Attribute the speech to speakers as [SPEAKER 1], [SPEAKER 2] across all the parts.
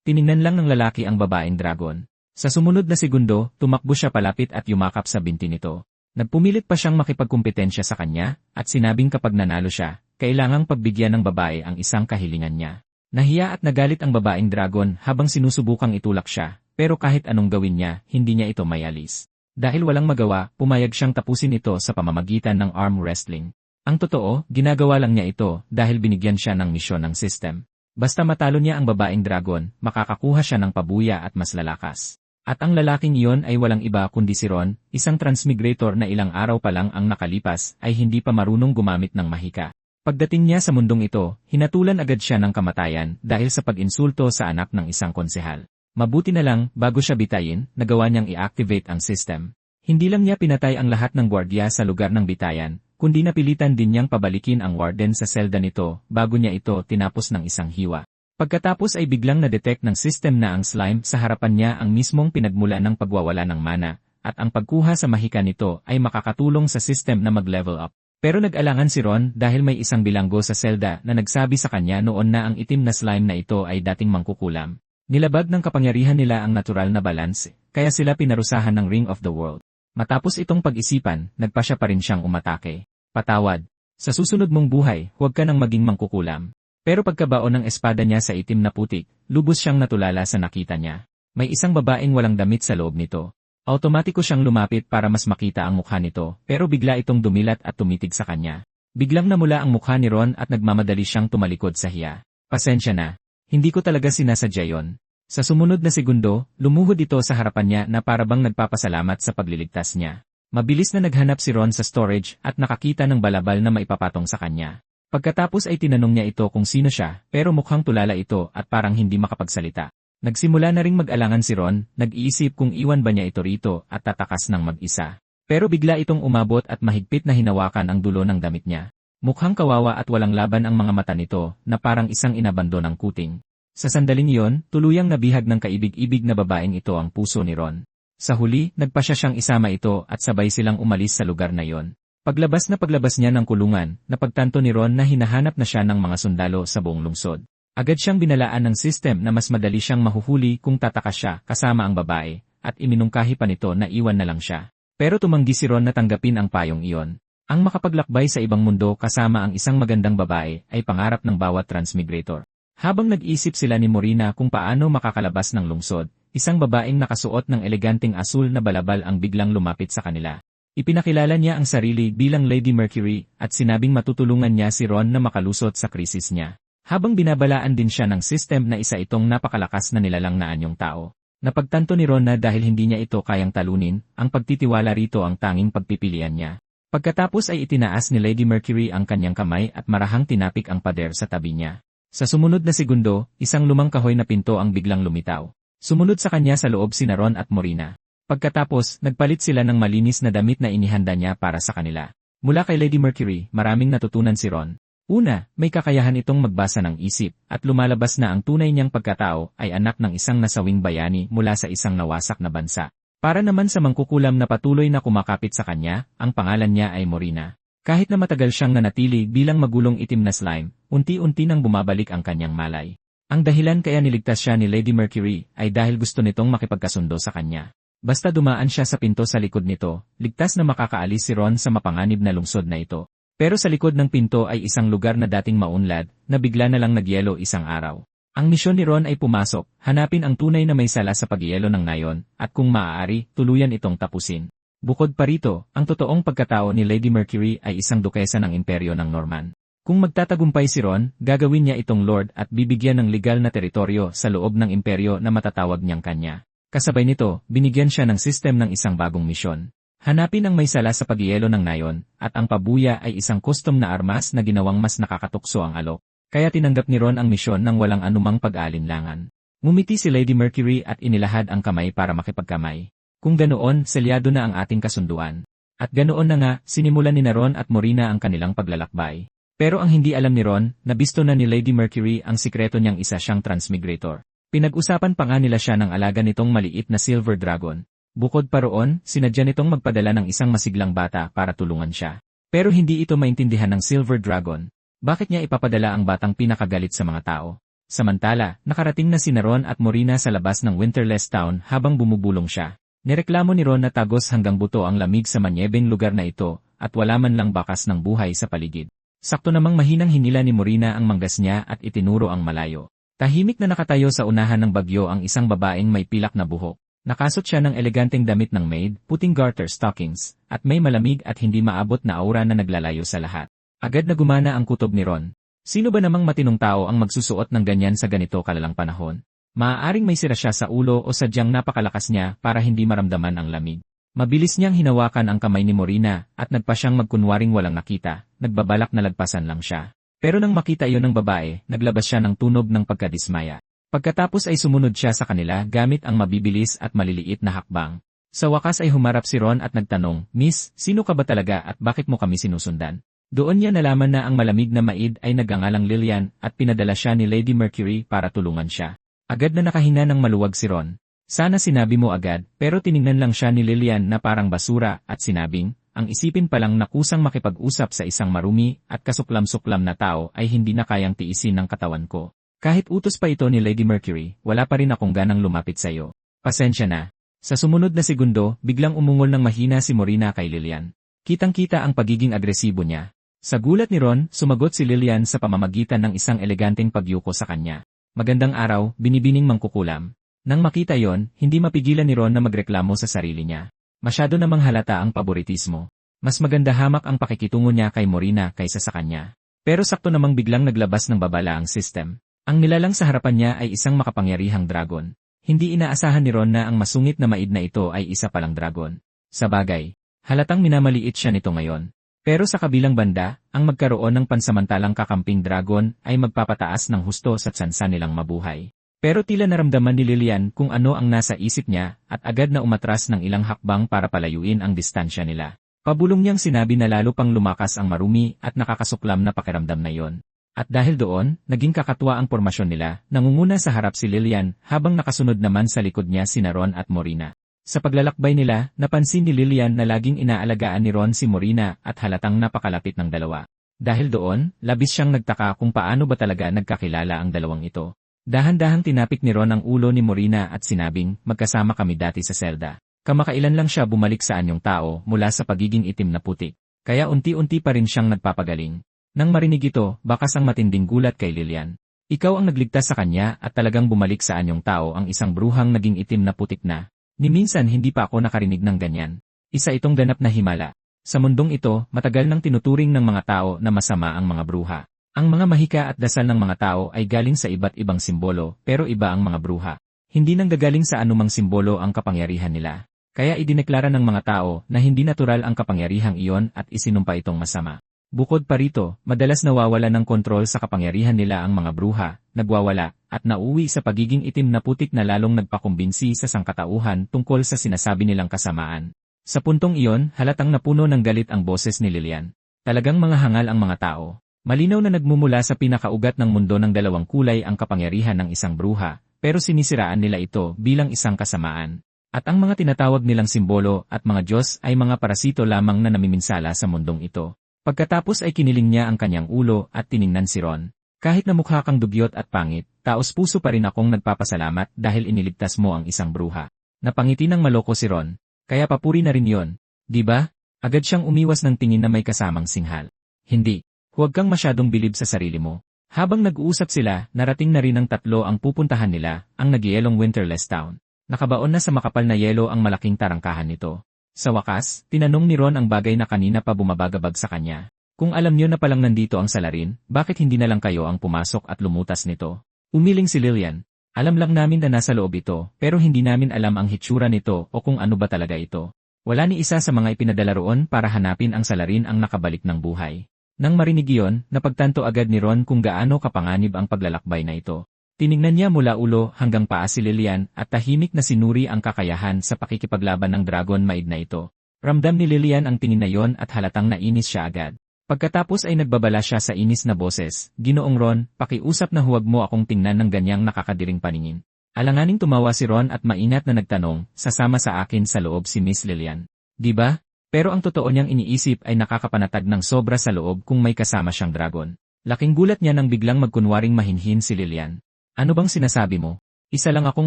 [SPEAKER 1] Tiningnan lang ng lalaki ang babaeng dragon. Sa sumunod na segundo, tumakbo siya palapit at yumakap sa binti nito. Nagpumilit pa siyang makipagkumpetensya sa kanya, at sinabing kapag nanalo siya, kailangang pagbigyan ng babae ang isang kahilingan niya. Nahiya at nagalit ang babaeng dragon habang sinusubukang itulak siya, pero kahit anong gawin niya, hindi niya ito mayalis. Dahil walang magawa, pumayag siyang tapusin ito sa pamamagitan ng arm wrestling. Ang totoo, ginagawa lang niya ito dahil binigyan siya ng misyon ng system. Basta matalo niya ang babaeng dragon, makakakuha siya ng pabuya at mas lalakas. At ang lalaking iyon ay walang iba kundi si Ron, isang transmigrator na ilang araw pa lang ang nakalipas ay hindi pa marunong gumamit ng mahika. Pagdating niya sa mundong ito, hinatulan agad siya ng kamatayan dahil sa pag-insulto sa anak ng isang konsehal. Mabuti na lang, bago siya bitayin, nagawa niyang i-activate ang system. Hindi lang niya pinatay ang lahat ng gwardiya sa lugar ng bitayan, kundi napilitan din niyang pabalikin ang warden sa selda nito bago niya ito tinapos ng isang hiwa. Pagkatapos ay biglang na-detect ng system na ang slime sa harapan niya ang mismong pinagmula ng pagwawala ng mana, at ang pagkuha sa mahika nito ay makakatulong sa system na mag-level up. Pero nag-alangan si Ron dahil may isang bilanggo sa selda na nagsabi sa kanya noon na ang itim na slime na ito ay dating mangkukulam. Nilabag ng kapangyarihan nila ang natural na balance, kaya sila pinarusahan ng Ring of the World. Matapos itong pag-isipan, nagpa siya pa rin siyang umatake. Patawad. Sa susunod mong buhay, huwag ka nang maging mangkukulam. Pero pagkabaon ng espada niya sa itim na putik, lubos siyang natulala sa nakita niya. May isang babaeng walang damit sa loob nito. Automatiko siyang lumapit para mas makita ang mukha nito, pero bigla itong dumilat at tumitig sa kanya. Biglang namula ang mukha ni Ron at nagmamadali siyang tumalikod sa hiya. Pasensya na. Hindi ko talaga sinasadya yon. Sa sumunod na segundo, lumuhod ito sa harapan niya na parabang nagpapasalamat sa pagliligtas niya. Mabilis na naghanap si Ron sa storage at nakakita ng balabal na maipapatong sa kanya. Pagkatapos ay tinanong niya ito kung sino siya, pero mukhang tulala ito at parang hindi makapagsalita. Nagsimula na ring mag-alangan si Ron, nag-iisip kung iwan ba niya ito rito at tatakas ng mag-isa. Pero bigla itong umabot at mahigpit na hinawakan ang dulo ng damit niya. Mukhang kawawa at walang laban ang mga mata nito na parang isang inabando ng kuting. Sa sandaling iyon, tuluyang nabihag ng kaibig-ibig na babaeng ito ang puso ni Ron. Sa huli, nagpasya siyang isama ito at sabay silang umalis sa lugar na iyon. Paglabas niya ng kulungan, napagtanto ni Ron na hinahanap na siya ng mga sundalo sa buong lungsod. Agad siyang binalaan ng system na mas madali siyang mahuhuli kung tatakas siya kasama ang babae, at iminungkahi pa nito na iwan na lang siya. Pero tumanggi si Ron na tanggapin ang payong iyon. Ang makapaglakbay sa ibang mundo kasama ang isang magandang babae ay pangarap ng bawat transmigrator. Habang nag-isip sila ni Morina kung paano makakalabas ng lungsod, isang babaeng nakasuot ng eleganteng asul na balabal ang biglang lumapit sa kanila. Ipinakilala niya ang sarili bilang Lady Mercury at sinabing matutulungan niya si Ron na makalusot sa krisis niya. Habang binabalaan din siya ng system na isa itong napakalakas na nilalang na anyong tao. Napagtanto ni Ron na dahil hindi niya ito kayang talunin, ang pagtitiwala rito ang tanging pagpipilian niya. Pagkatapos ay itinaas ni Lady Mercury ang kanyang kamay at marahang tinapik ang pader sa tabi niya. Sa sumunod na segundo, isang lumang kahoy na pinto ang biglang lumitaw. Sumunod sa kanya sa loob sina Ron at Morina. Pagkatapos, nagpalit sila ng malinis na damit na inihanda niya para sa kanila. Mula kay Lady Mercury, maraming natutunan si Ron. Una, may kakayahan itong magbasa ng isip, at lumalabas na ang tunay niyang pagkatao ay anak ng isang nasawing bayani mula sa isang nawasak na bansa. Para naman sa mangkukulam na patuloy na kumakapit sa kanya, ang pangalan niya ay Morina. Kahit na matagal siyang nanatili bilang magulong itim na slime, unti-unti nang bumabalik ang kanyang malay. Ang dahilan kaya niligtas siya ni Lady Mercury ay dahil gusto nitong makipagkasundo sa kanya. Basta dumaan siya sa pinto sa likod nito, ligtas na makakaalis si Ron sa mapanganib na lungsod na ito. Pero sa likod ng pinto ay isang lugar na dating maunlad, na bigla na lang nagyelo isang araw. Ang misyon ni Ron ay pumasok, hanapin ang tunay na may sala sa pagyelo ng nayon, at kung maaari, tuluyan itong tapusin. Bukod pa rito, ang totoong pagkatao ni Lady Mercury ay isang dukesa ng imperyo ng Norman. Kung magtatagumpay si Ron, gagawin niya itong lord at bibigyan ng legal na teritoryo sa loob ng imperyo na matatawag niyang kanya. Kasabay nito, binigyan siya ng system ng isang bagong misyon. Hanapin ang may sala sa pagyelo ng nayon, at ang pabuya ay isang custom na armas na ginawang mas nakakatukso ang alok. Kaya tinanggap ni Ron ang misyon ng walang anumang pag-aalinlangan. Ngumiti si Lady Mercury at inilahad ang kamay para makipagkamay. Kung ganoon, selyado na ang ating kasunduan. At ganoon na nga, sinimulan ni Ron at Morina ang kanilang paglalakbay. Pero ang hindi alam ni Ron, nabisto na ni Lady Mercury ang sikreto niyang isa siyang transmigrator. Pinag-usapan pa nga nila siya ng alaga nitong maliit na silver dragon. Bukod pa roon, sinadya nitong magpadala ng isang masiglang bata para tulungan siya. Pero hindi ito maintindihan ng silver dragon. Bakit niya ipapadala ang batang pinakagalit sa mga tao? Samantala, nakarating na sina Ron at Morina sa labas ng Winterless Town habang bumubulong siya. Nireklamo ni Ron na tagos hanggang buto ang lamig sa manyebeng lugar na ito at wala man lang bakas ng buhay sa paligid. Sakto namang mahinang hinila ni Morina ang manggas niya at itinuro ang malayo. Tahimik na nakatayo sa unahan ng bagyo ang isang babaeng may pilak na buhok. Nakasot siya ng eleganteng damit ng maid, puting garter stockings, at may malamig at hindi maabot na aura na naglalayo sa lahat. Agad na gumana ang kutob ni Ron. Sino ba namang matinong tao ang magsusuot ng ganyan sa ganito kalalang panahon? Maaaring may sira siya sa ulo o sadyang napakalakas niya para hindi maramdaman ang lamig. Mabilis niyang hinawakan ang kamay ni Morina at nagpa siyang magkunwaring walang nakita, nagbabalak na lagpasan lang siya. Pero nang makita iyon ng babae, naglabas siya ng tunog ng pagkadismaya. Pagkatapos ay sumunod siya sa kanila gamit ang mabibilis at maliliit na hakbang. Sa wakas ay humarap si Ron at nagtanong, "Miss, sino ka ba talaga at bakit mo kami sinusundan?" Doon niya nalaman na ang malamig na maid ay nagangalang Lillian at pinadala siya ni Lady Mercury para tulungan siya. Agad na nakahinga ng maluwag si Ron. Sana sinabi mo agad, pero tiningnan lang siya ni Lillian na parang basura at sinabing, ang isipin palang na kusang makipag-usap sa isang marumi at kasuklam-suklam na tao ay hindi na kayang tiisin ng katawan ko. Kahit utos pa ito ni Lady Mercury, wala pa rin akong ganang lumapit sa iyo. Pasensya na. Sa sumunod na segundo, biglang umungol ng mahina si Morina kay Lillian. Kitang-kita ang pagiging agresibo niya. Sa gulat ni Ron, sumagot si Lillian sa pamamagitan ng isang eleganteng pagyuko sa kanya. Magandang araw, binibining mangkukulam. Nang makita yon, hindi mapigilan ni Ron na magreklamo sa sarili niya. Masyado namang halata ang paboritismo. Mas maganda hamak ang pakikitungo niya kay Morina kaysa sa kanya. Pero sakto namang biglang naglabas ng babala ang system. Ang nilalang sa harapan niya ay isang makapangyarihang dragon. Hindi inaasahan ni Ron na ang masungit na maid na ito ay isa palang dragon. Sa bagay, halatang minamaliit siya nito ngayon. Pero sa kabilang banda, ang magkaroon ng pansamantalang kakamping dragon ay magpapataas ng husto sa tsansa nilang mabuhay. Pero tila naramdaman ni Lillian kung ano ang nasa isip niya at agad na umatras ng ilang hakbang para palayuin ang distansya nila. Pabulong niyang sinabi na lalo pang lumakas ang marumi at nakakasuklam na pakiramdam na iyon. At dahil doon, naging kakatwa ang pormasyon nila, nangunguna sa harap si Lillian habang nakasunod naman sa likod niya sina Ron at Morina. Sa paglalakbay nila, napansin ni Lillian na laging inaalagaan ni Ron si Morina at halatang napakalapit ng dalawa. Dahil doon, labis siyang nagtaka kung paano ba talaga nagkakilala ang dalawang ito. Dahan-dahang tinapik ni Ron ang ulo ni Morina at sinabing, magkasama kami dati sa selda. Kamakailan lang siya bumalik sa anyong tao mula sa pagiging itim na putik. Kaya unti-unti pa rin siyang nagpapagaling. Nang marinig ito, bakas ang matinding gulat kay Lillian. Ikaw ang nagligtas sa kanya at talagang bumalik sa anyong tao ang isang bruhang naging itim na putik na. Ni minsan hindi pa ako nakarinig ng ganyan. Isa itong ganap na himala. Sa mundong ito, matagal nang tinuturing ng mga tao na masama ang mga bruha. Ang mga mahika at dasal ng mga tao ay galing sa iba't ibang simbolo, pero iba ang mga bruha. Hindi nang gagaling sa anumang simbolo ang kapangyarihan nila. Kaya idineklara ng mga tao na hindi natural ang kapangyarihang iyon at isinumpa itong masama. Bukod pa rito, madalas nawawala ng kontrol sa kapangyarihan nila ang mga bruha, nagwawala, at nauwi sa pagiging itim na putik na lalong nagpakumbinsi sa sangkatauhan tungkol sa sinasabi nilang kasamaan. Sa puntong iyon, halatang napuno ng galit ang boses ni Lillian. Talagang mga hangal ang mga tao. Malinaw na nagmumula sa pinakaugat ng mundo ng dalawang kulay ang kapangyarihan ng isang bruha, pero sinisiraan nila ito bilang isang kasamaan. At ang mga tinatawag nilang simbolo at mga Diyos ay mga parasito lamang na namiminsala sa mundong ito. Pagkatapos ay kiniling niya ang kanyang ulo at tiningnan si Ron. Kahit na mukha kang dugyot at pangit, taos puso pa rin akong nagpapasalamat dahil iniligtas mo ang isang bruha. Napangiti ng maloko si Ron. Kaya papuri na rin yon, di ba? Agad siyang umiwas ng tingin na may kasamang singhal. Hindi. Huwag kang masyadong bilib sa sarili mo. Habang nag-uusap sila, narating na rin ng tatlo ang pupuntahan nila, ang nagyelong Winterless Town. Nakabaon na sa makapal na yelo ang malaking tarangkahan nito. Sa wakas, tinanong ni Ron ang bagay na kanina pa bumabagabag sa kanya. Kung alam niyo na palang nandito ang salarin, bakit hindi na lang kayo ang pumasok at lumutas nito? Umiling si Lillian. Alam lang namin na nasa loob ito, pero hindi namin alam ang hitsura nito o kung ano ba talaga ito. Wala ni isa sa mga ipinadala roon para hanapin ang salarin ang nakabalik ng buhay. Nang marinig iyon, napagtanto agad ni Ron kung gaano kapanganib ang paglalakbay na ito. Tinignan niya mula ulo hanggang paa si Lillian at tahimik na sinuri ang kakayahan sa pakikipaglaban ng dragon maid na ito. Ramdam ni Lillian ang tingin na yon at halatang nainis siya agad. Pagkatapos ay nagbabala siya sa inis na boses, "Ginoong Ron, pakiusap na huwag mo akong tingnan ng ganyang nakakadiring paningin." Alanganing tumawa si Ron at mainat na nagtanong, "Sasama sa akin sa loob si Miss Lillian, di ba?" Pero ang totoo niyang iniisip ay nakakapanatag ng sobra sa loob kung may kasama siyang dragon. Laking gulat niya nang biglang magkunwaring mahinhin si Lillian. Ano bang sinasabi mo? Isa lang akong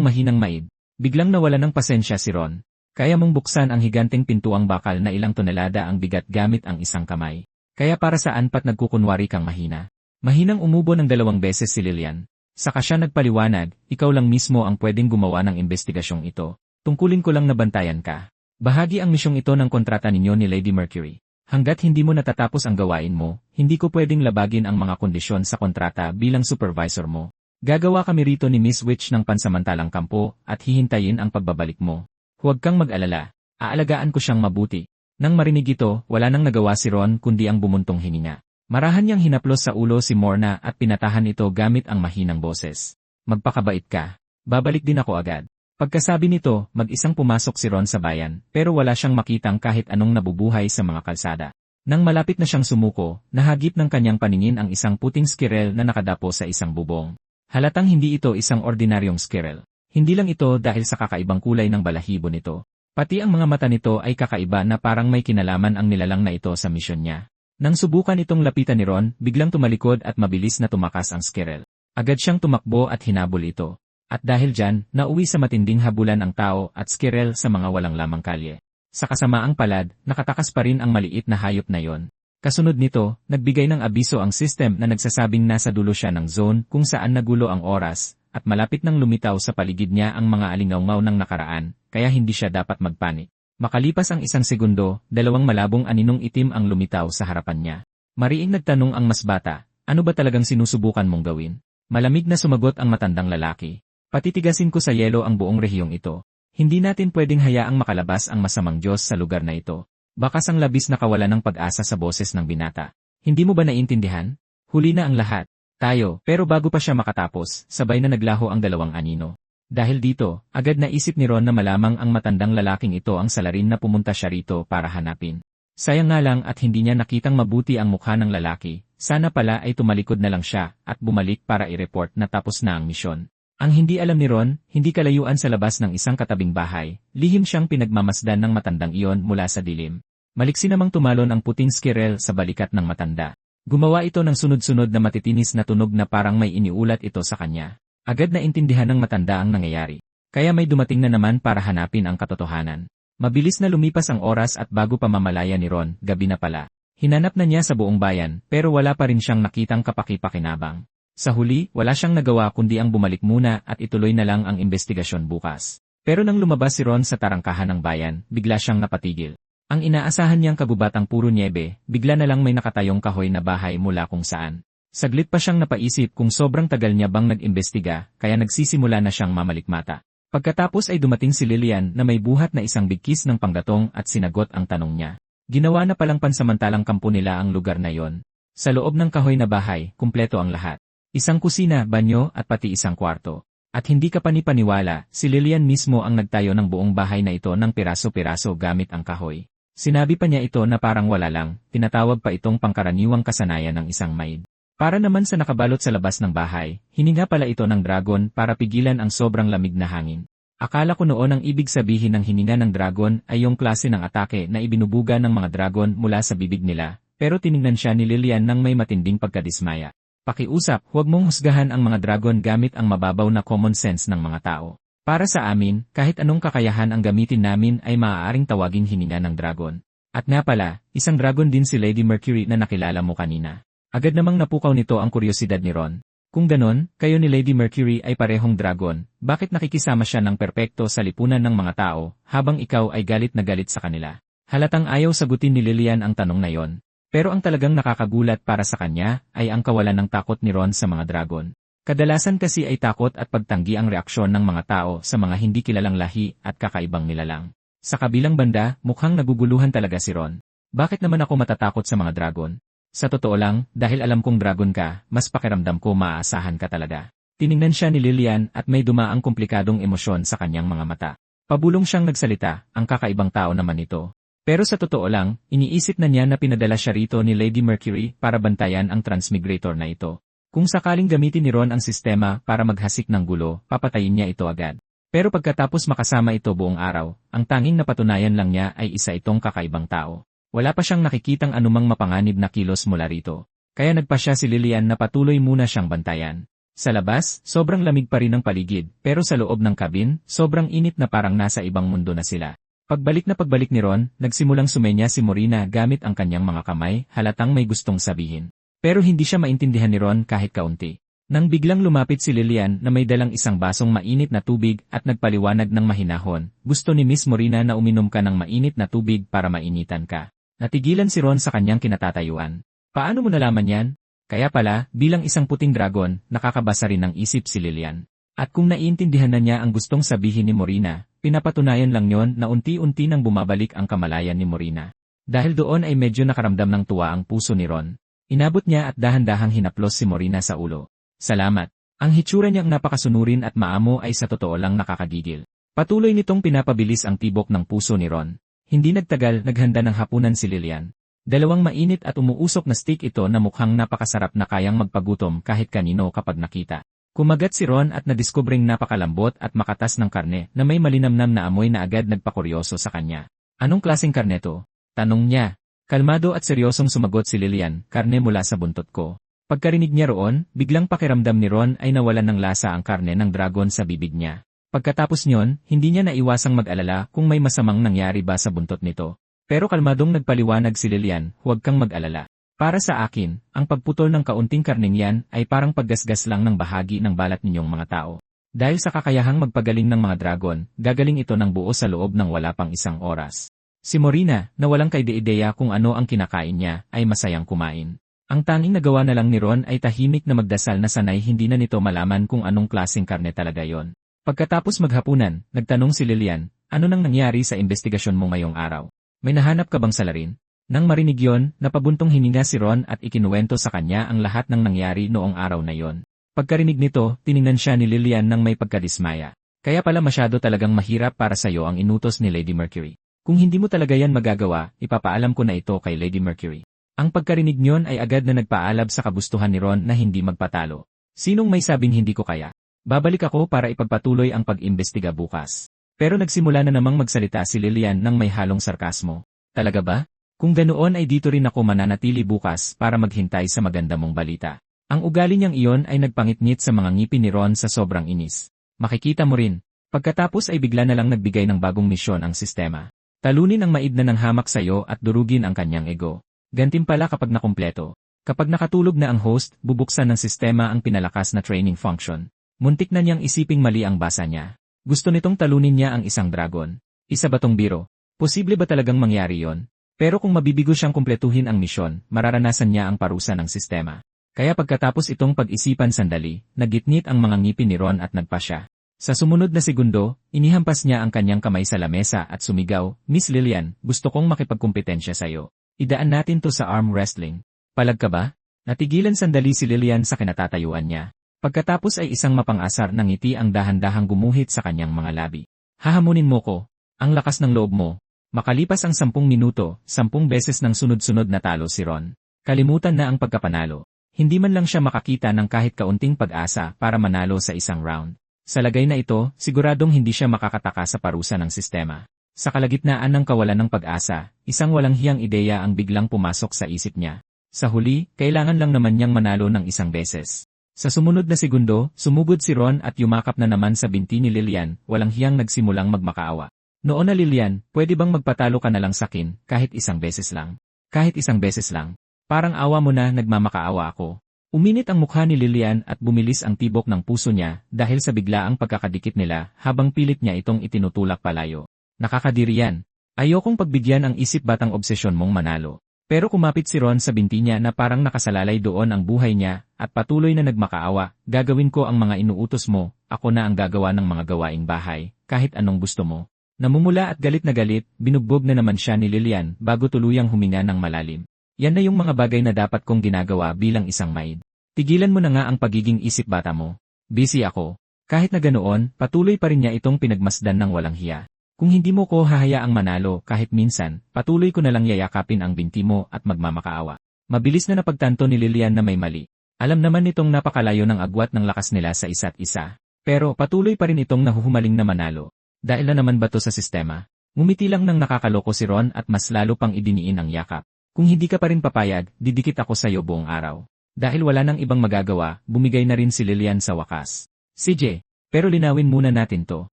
[SPEAKER 1] mahinang maid. Biglang nawala ng pasensya si Ron. Kaya mong buksan ang higanteng pintuang bakal na ilang tonelada ang bigat gamit ang isang kamay. Kaya para saan pat nagkukunwari kang mahina? Mahinang umubo ng 2 beses si Lillian. Saka siya nagpaliwanag, ikaw lang mismo ang pwedeng gumawa ng investigasyong ito. Tungkulin ko lang na bantayan ka. Bahagi ang misyong ito ng kontrata ninyo ni Lady Mercury. Hanggat hindi mo natatapos ang gawain mo, hindi ko pwedeng labagin ang mga kondisyon sa kontrata bilang supervisor mo. Gagawa kami rito ni Miss Witch ng pansamantalang kampo at hihintayin ang pagbabalik mo. Huwag kang mag-alala. Aalagaan ko siyang mabuti. Nang marinig ito, wala nang nagawa si Ron kundi ang bumuntong hininga. Marahan niyang hinaplos sa ulo si Morna at pinatahan ito gamit ang mahinang boses. Magpakabait ka. Babalik din ako agad. Pagkasabi nito, mag-isang pumasok si Ron sa bayan, pero wala siyang makitang kahit anong nabubuhay sa mga kalsada. Nang malapit na siyang sumuko, nahagip ng kanyang paningin ang isang puting squirrel na nakadapo sa isang bubong. Halatang hindi ito isang ordinaryong squirrel. Hindi lang ito dahil sa kakaibang kulay ng balahibo nito. Pati ang mga mata nito ay kakaiba na parang may kinalaman ang nilalang na ito sa misyon niya. Nang subukan itong lapitan ni Ron, biglang tumalikod at mabilis na tumakas ang squirrel. Agad siyang tumakbo at hinabol ito. At dahil dyan, nauwi sa matinding habulan ang tao at squirrel sa mga walang lamang kalye. Sa kasamaang palad, nakatakas pa rin ang maliit na hayop na yon. Kasunod nito, nagbigay ng abiso ang system na nagsasabing nasa dulo siya ng zone kung saan nagulo ang oras, at malapit nang lumitaw sa paligid niya ang mga alingawngaw ng nakaraan, kaya hindi siya dapat magpanik. Makalipas ang 1 segundo, 2 malabong aninong itim ang lumitaw sa harapan niya. Mariing nagtanong ang mas bata, ano ba talagang sinusubukan mong gawin? Malamig na sumagot ang matandang lalaki. Patitigasin ko sa yelo ang buong rehiyong ito. Hindi natin pwedeng hayaang makalabas ang masamang Diyos sa lugar na ito. Bakas ang labis na kawalan ng pag-asa sa boses ng binata. Hindi mo ba naiintindihan? Huli na ang lahat. Tayo, pero bago pa siya makatapos, sabay na naglaho ang 2 anino. Dahil dito, agad naisip ni Ron na malamang ang matandang lalaking ito ang salarin na pumunta siya rito para hanapin. Sayang nga lang at hindi niya nakitang mabuti ang mukha ng lalaki. Sana pala ay tumalikod na lang siya at bumalik para i-report na tapos na ang misyon. Ang hindi alam ni Ron, hindi kalayuan sa labas ng isang katabing bahay, lihim siyang pinagmamasdan ng matandang iyon mula sa dilim. Maliksi namang tumalon ang puting squirrel sa balikat ng matanda. Gumawa ito ng sunod-sunod na matitinis na tunog na parang may iniulat ito sa kanya. Agad na intindihan ng matanda ang nangyayari. Kaya may dumating na naman para hanapin ang katotohanan. Mabilis na lumipas ang oras at bago pa mamalaya ni Ron, gabi na pala. Hinanap na niya sa buong bayan, pero wala pa rin siyang nakitang kapakipakinabang. Sa huli, wala siyang nagawa kundi ang bumalik muna at ituloy na lang ang investigasyon bukas. Pero nang lumabas si Ron sa tarangkahan ng bayan, bigla siyang napatigil. Ang inaasahan niyang kagubatang puro niebe, bigla na lang may nakatayong kahoy na bahay mula kung saan. Saglit pa siyang napaisip kung sobrang tagal niya bang nag-imbestiga, kaya nagsisimula na siyang mamalikmata. Pagkatapos ay dumating si Lillian na may buhat na isang bigkis ng panggatong at sinagot ang tanong niya. Ginawa na palang pansamantalang kampo nila ang lugar na yon. Sa loob ng kahoy na bahay, kumpleto ang lahat. Isang kusina, banyo at pati isang kwarto. At hindi ka panipaniwala, si Lillian mismo ang nagtayo ng buong bahay na ito ng piraso-piraso gamit ang kahoy. Sinabi pa niya ito na parang wala lang, tinatawag pa itong pangkaraniwang kasanayan ng isang maid. Para naman sa nakabalot sa labas ng bahay, hininga pala ito ng dragon para pigilan ang sobrang lamig na hangin. Akala ko noon ang ibig sabihin ng hininga ng dragon ay yung klase ng atake na ibinubuga ng mga dragon mula sa bibig nila, pero tiningnan siya ni Lillian ng may matinding pagkadismaya. Pakiusap, huwag mong husgahan ang mga dragon gamit ang mababaw na common sense ng mga tao. Para sa amin, kahit anong kakayahan ang gamitin namin ay maaaring tawaging hininga ng dragon. At nga pala, isang dragon din si Lady Mercury na nakilala mo kanina. Agad namang napukaw nito ang kuryosidad ni Ron. Kung ganon, kayo ni Lady Mercury ay parehong dragon, bakit nakikisama siya ng perpekto sa lipunan ng mga tao, habang ikaw ay galit na galit sa kanila? Halatang ayaw sagutin ni Lillian ang tanong na yon. Pero ang talagang nakakagulat para sa kanya ay ang kawalan ng takot ni Ron sa mga dragon. Kadalasan kasi ay takot at pagtanggi ang reaksyon ng mga tao sa mga hindi kilalang lahi at kakaibang nilalang. Sa kabilang banda, mukhang naguguluhan talaga si Ron. Bakit naman ako matatakot sa mga dragon? Sa totoo lang, dahil alam kong dragon ka, mas pakiramdam ko maaasahan ka talaga. Tiningnan siya ni Lillian at may dumaang komplikadong emosyon sa kanyang mga mata. Pabulong siyang nagsalita, ang kakaibang tao naman ito. Pero sa totoo lang, iniisip na niya na pinadala siya rito ni Lady Mercury para bantayan ang transmigrator na ito. Kung sakaling gamitin ni Ron ang sistema para maghasik ng gulo, papatayin niya ito agad. Pero pagkatapos makasama ito buong araw, ang tanging napatunayan lang niya ay isa itong kakaibang tao. Wala pa siyang nakikitang anumang mapanganib na kilos mula rito. Kaya nagpa siya si Lillian na patuloy muna siyang bantayan. Sa labas, sobrang lamig pa rin ang paligid, pero sa loob ng kabin, sobrang init na parang nasa ibang mundo na sila. Pagbalik ni Ron, nagsimulang sumenya si Morina gamit ang kanyang mga kamay, halatang may gustong sabihin. Pero hindi siya maintindihan ni Ron kahit kaunti. Nang biglang lumapit si Lilian na may dalang isang basong mainit na tubig at nagpaliwanag ng mahinahon, gusto ni Miss Morina na uminom ka ng mainit na tubig para mainitan ka. Natigilan si Ron sa kanyang kinatatayuan. Paano mo nalaman yan? Kaya pala, bilang isang puting dragon, nakakabasa rin ng isip si Lilian. At kung naiintindihan na niya ang gustong sabihin ni Morina, pinapatunayan lang yon na unti-unti nang bumabalik ang kamalayan ni Morina. Dahil doon ay medyo nakaramdam ng tuwa ang puso ni Ron. Inabot niya at dahan-dahang hinaplos si Morina sa ulo. Salamat. Ang hitsura niyang napakasunurin at maamo ay sa totoo lang nakakagigil. Patuloy nitong pinapabilis ang tibok ng puso ni Ron. Hindi nagtagal, naghanda ng hapunan si Lilian. Dalawang mainit at umuusok na steak ito na mukhang napakasarap na kayang magpagutom kahit kanino kapag nakita. Kumagat si Ron at nadiskubring napakalambot at makatas ng karne na may malinamnam na amoy na agad nagpakuryoso sa kanya. Anong klaseng karne to? Tanong niya. Kalmado at seryosong sumagot si Lilian, karne mula sa buntot ko. Pagkarinig niya roon, biglang pakiramdam ni Ron ay nawalan ng lasa ang karne ng dragon sa bibig niya. Pagkatapos niyon, hindi niya naiwasang mag-alala kung may masamang nangyari ba sa buntot nito. Pero kalmadong nagpaliwanag si Lilian, huwag kang mag-alala. Para sa akin, ang pagputol ng kaunting karning yan ay parang paggasgas lang ng bahagi ng balat ninyong mga tao. Dahil sa kakayahang magpagaling ng mga dragon, gagaling ito ng buo sa loob ng wala pang isang oras. Si Morina, na walang kaide-ideya kung ano ang kinakain niya, ay masayang kumain. Ang tanging nagawa na lang ni Ron ay tahimik na magdasal na sanay hindi na nito malaman kung anong klaseng karne talaga yon. Pagkatapos maghapunan, nagtanong si Lilian, ano nang nangyari sa investigasyon mo ngayong araw? May nahanap ka bang salarin? Nang marinig yon, napabuntong hininga si Ron at ikinuwento sa kanya ang lahat ng nangyari noong araw na yon. Pagkarinig nito, tiningnan siya ni Lilian nang may pagkadismaya. Kaya pala masyado talagang mahirap para sa'yo ang inutos ni Lady Mercury. Kung hindi mo talaga yan magagawa, ipapaalam ko na ito kay Lady Mercury. Ang pagkarinig niyon ay agad na nagpaalab sa kagustuhan ni Ron na hindi magpatalo. Sinong may sabing hindi ko kaya? Babalik ako para ipagpatuloy ang pag-imbestiga bukas. Pero nagsimula na namang magsalita si Lilian nang may halong sarkasmo. Talaga ba? Kung ganoon ay dito rin ako mananatili bukas para maghintay sa maganda mong balita. Ang ugali niyang iyon ay nagpangitngit sa mga ngipin ni Ron sa sobrang inis. Makikita mo rin. Pagkatapos ay bigla na lang nagbigay ng bagong misyon ang sistema. Talunin ang maid na ng hamak sayo at durugin ang kanyang ego. Gantimpala kapag nakumpleto. Kapag nakatulog na ang host, bubuksan ng sistema ang pinalakas na training function. Muntik na niyang isiping mali ang basa niya. Gusto nitong talunin niya ang isang dragon. Isa ba tong biro? Posible ba talagang mangyari yon? Pero kung mabibigo siyang kumpletuhin ang misyon, mararanasan niya ang parusa ng sistema. Kaya pagkatapos itong pag-isipan sandali, nagitnit ang mga ngipin ni Ron at nagpasya. Sa sumunod na segundo, inihampas niya ang kanyang kamay sa lamesa at sumigaw, Miss Lilian, gusto kong makipagkumpetensya sa'yo. Idaan natin to sa arm wrestling. Palag ka ba? Natigilan sandali si Lilian sa kinatatayuan niya. Pagkatapos ay isang mapang-asar na ngiti ang dahan-dahang gumuhit sa kanyang mga labi. Hahamunin mo ko. Ang lakas ng loob mo. Makalipas ang 10 minuto, 10 beses ng sunod-sunod na talo si Ron. Kalimutan na ang pagkapanalo. Hindi man lang siya makakita ng kahit kaunting pag-asa para manalo sa isang round. Sa lagay na ito, siguradong hindi siya makakataka sa parusa ng sistema. Sa kalagitnaan ng kawalan ng pag-asa, isang walang hiyang ideya ang biglang pumasok sa isip niya. Sa huli, kailangan lang naman niyang manalo ng isang beses. Sa sumunod na segundo, sumugod si Ron at yumakap na naman sa binti ni Lilian, walang hiyang nagsimulang magmakaawa. Noon na Lilian, pwede bang magpatalo ka na lang sakin, kahit isang beses lang? Kahit isang beses lang. Parang awa mo na, nagmamakaawa ako. Uminit ang mukha ni Lilian at bumilis ang tibok ng puso niya dahil sa biglaang pagkakadikit nila habang pilit niya itong itinutulak palayo. Nakakadiri yan. Ayokong pagbigyan ang isip batang obsesyon mong manalo. Pero kumapit si Ron sa binti niya na parang nakasalalay doon ang buhay niya at patuloy na nagmakaawa, gagawin ko ang mga inuutos mo, ako na ang gagawa ng mga gawaing bahay, kahit anong gusto mo. Namumula at galit na galit, binugbog na naman siya ni Lilian bago tuluyang huminga ng malalim. Yan na yung mga bagay na dapat kong ginagawa bilang isang maid. Tigilan mo na nga ang pagiging isip bata mo. Busy ako. Kahit na ganoon, patuloy pa rin niya itong pinagmasdan ng walang hiya. Kung hindi mo ko hahayaang manalo kahit minsan, patuloy ko na lang yayakapin ang binti mo at magmamakaawa. Mabilis na napagtanto ni Lilian na may mali. Alam naman nitong napakalayo ng agwat ng lakas nila sa isa't isa. Pero patuloy pa rin itong nahuhumaling na manalo. Dahil na naman ba to sa sistema? Ngumiti lang nang nakakaloko si Ron at mas lalo pang idiniin ang yakap. Kung hindi ka pa rin papayag, didikit ako sa'yo buong araw. Dahil wala nang ibang magagawa, bumigay na rin si Lilian sa wakas. CJ, pero linawin muna natin to.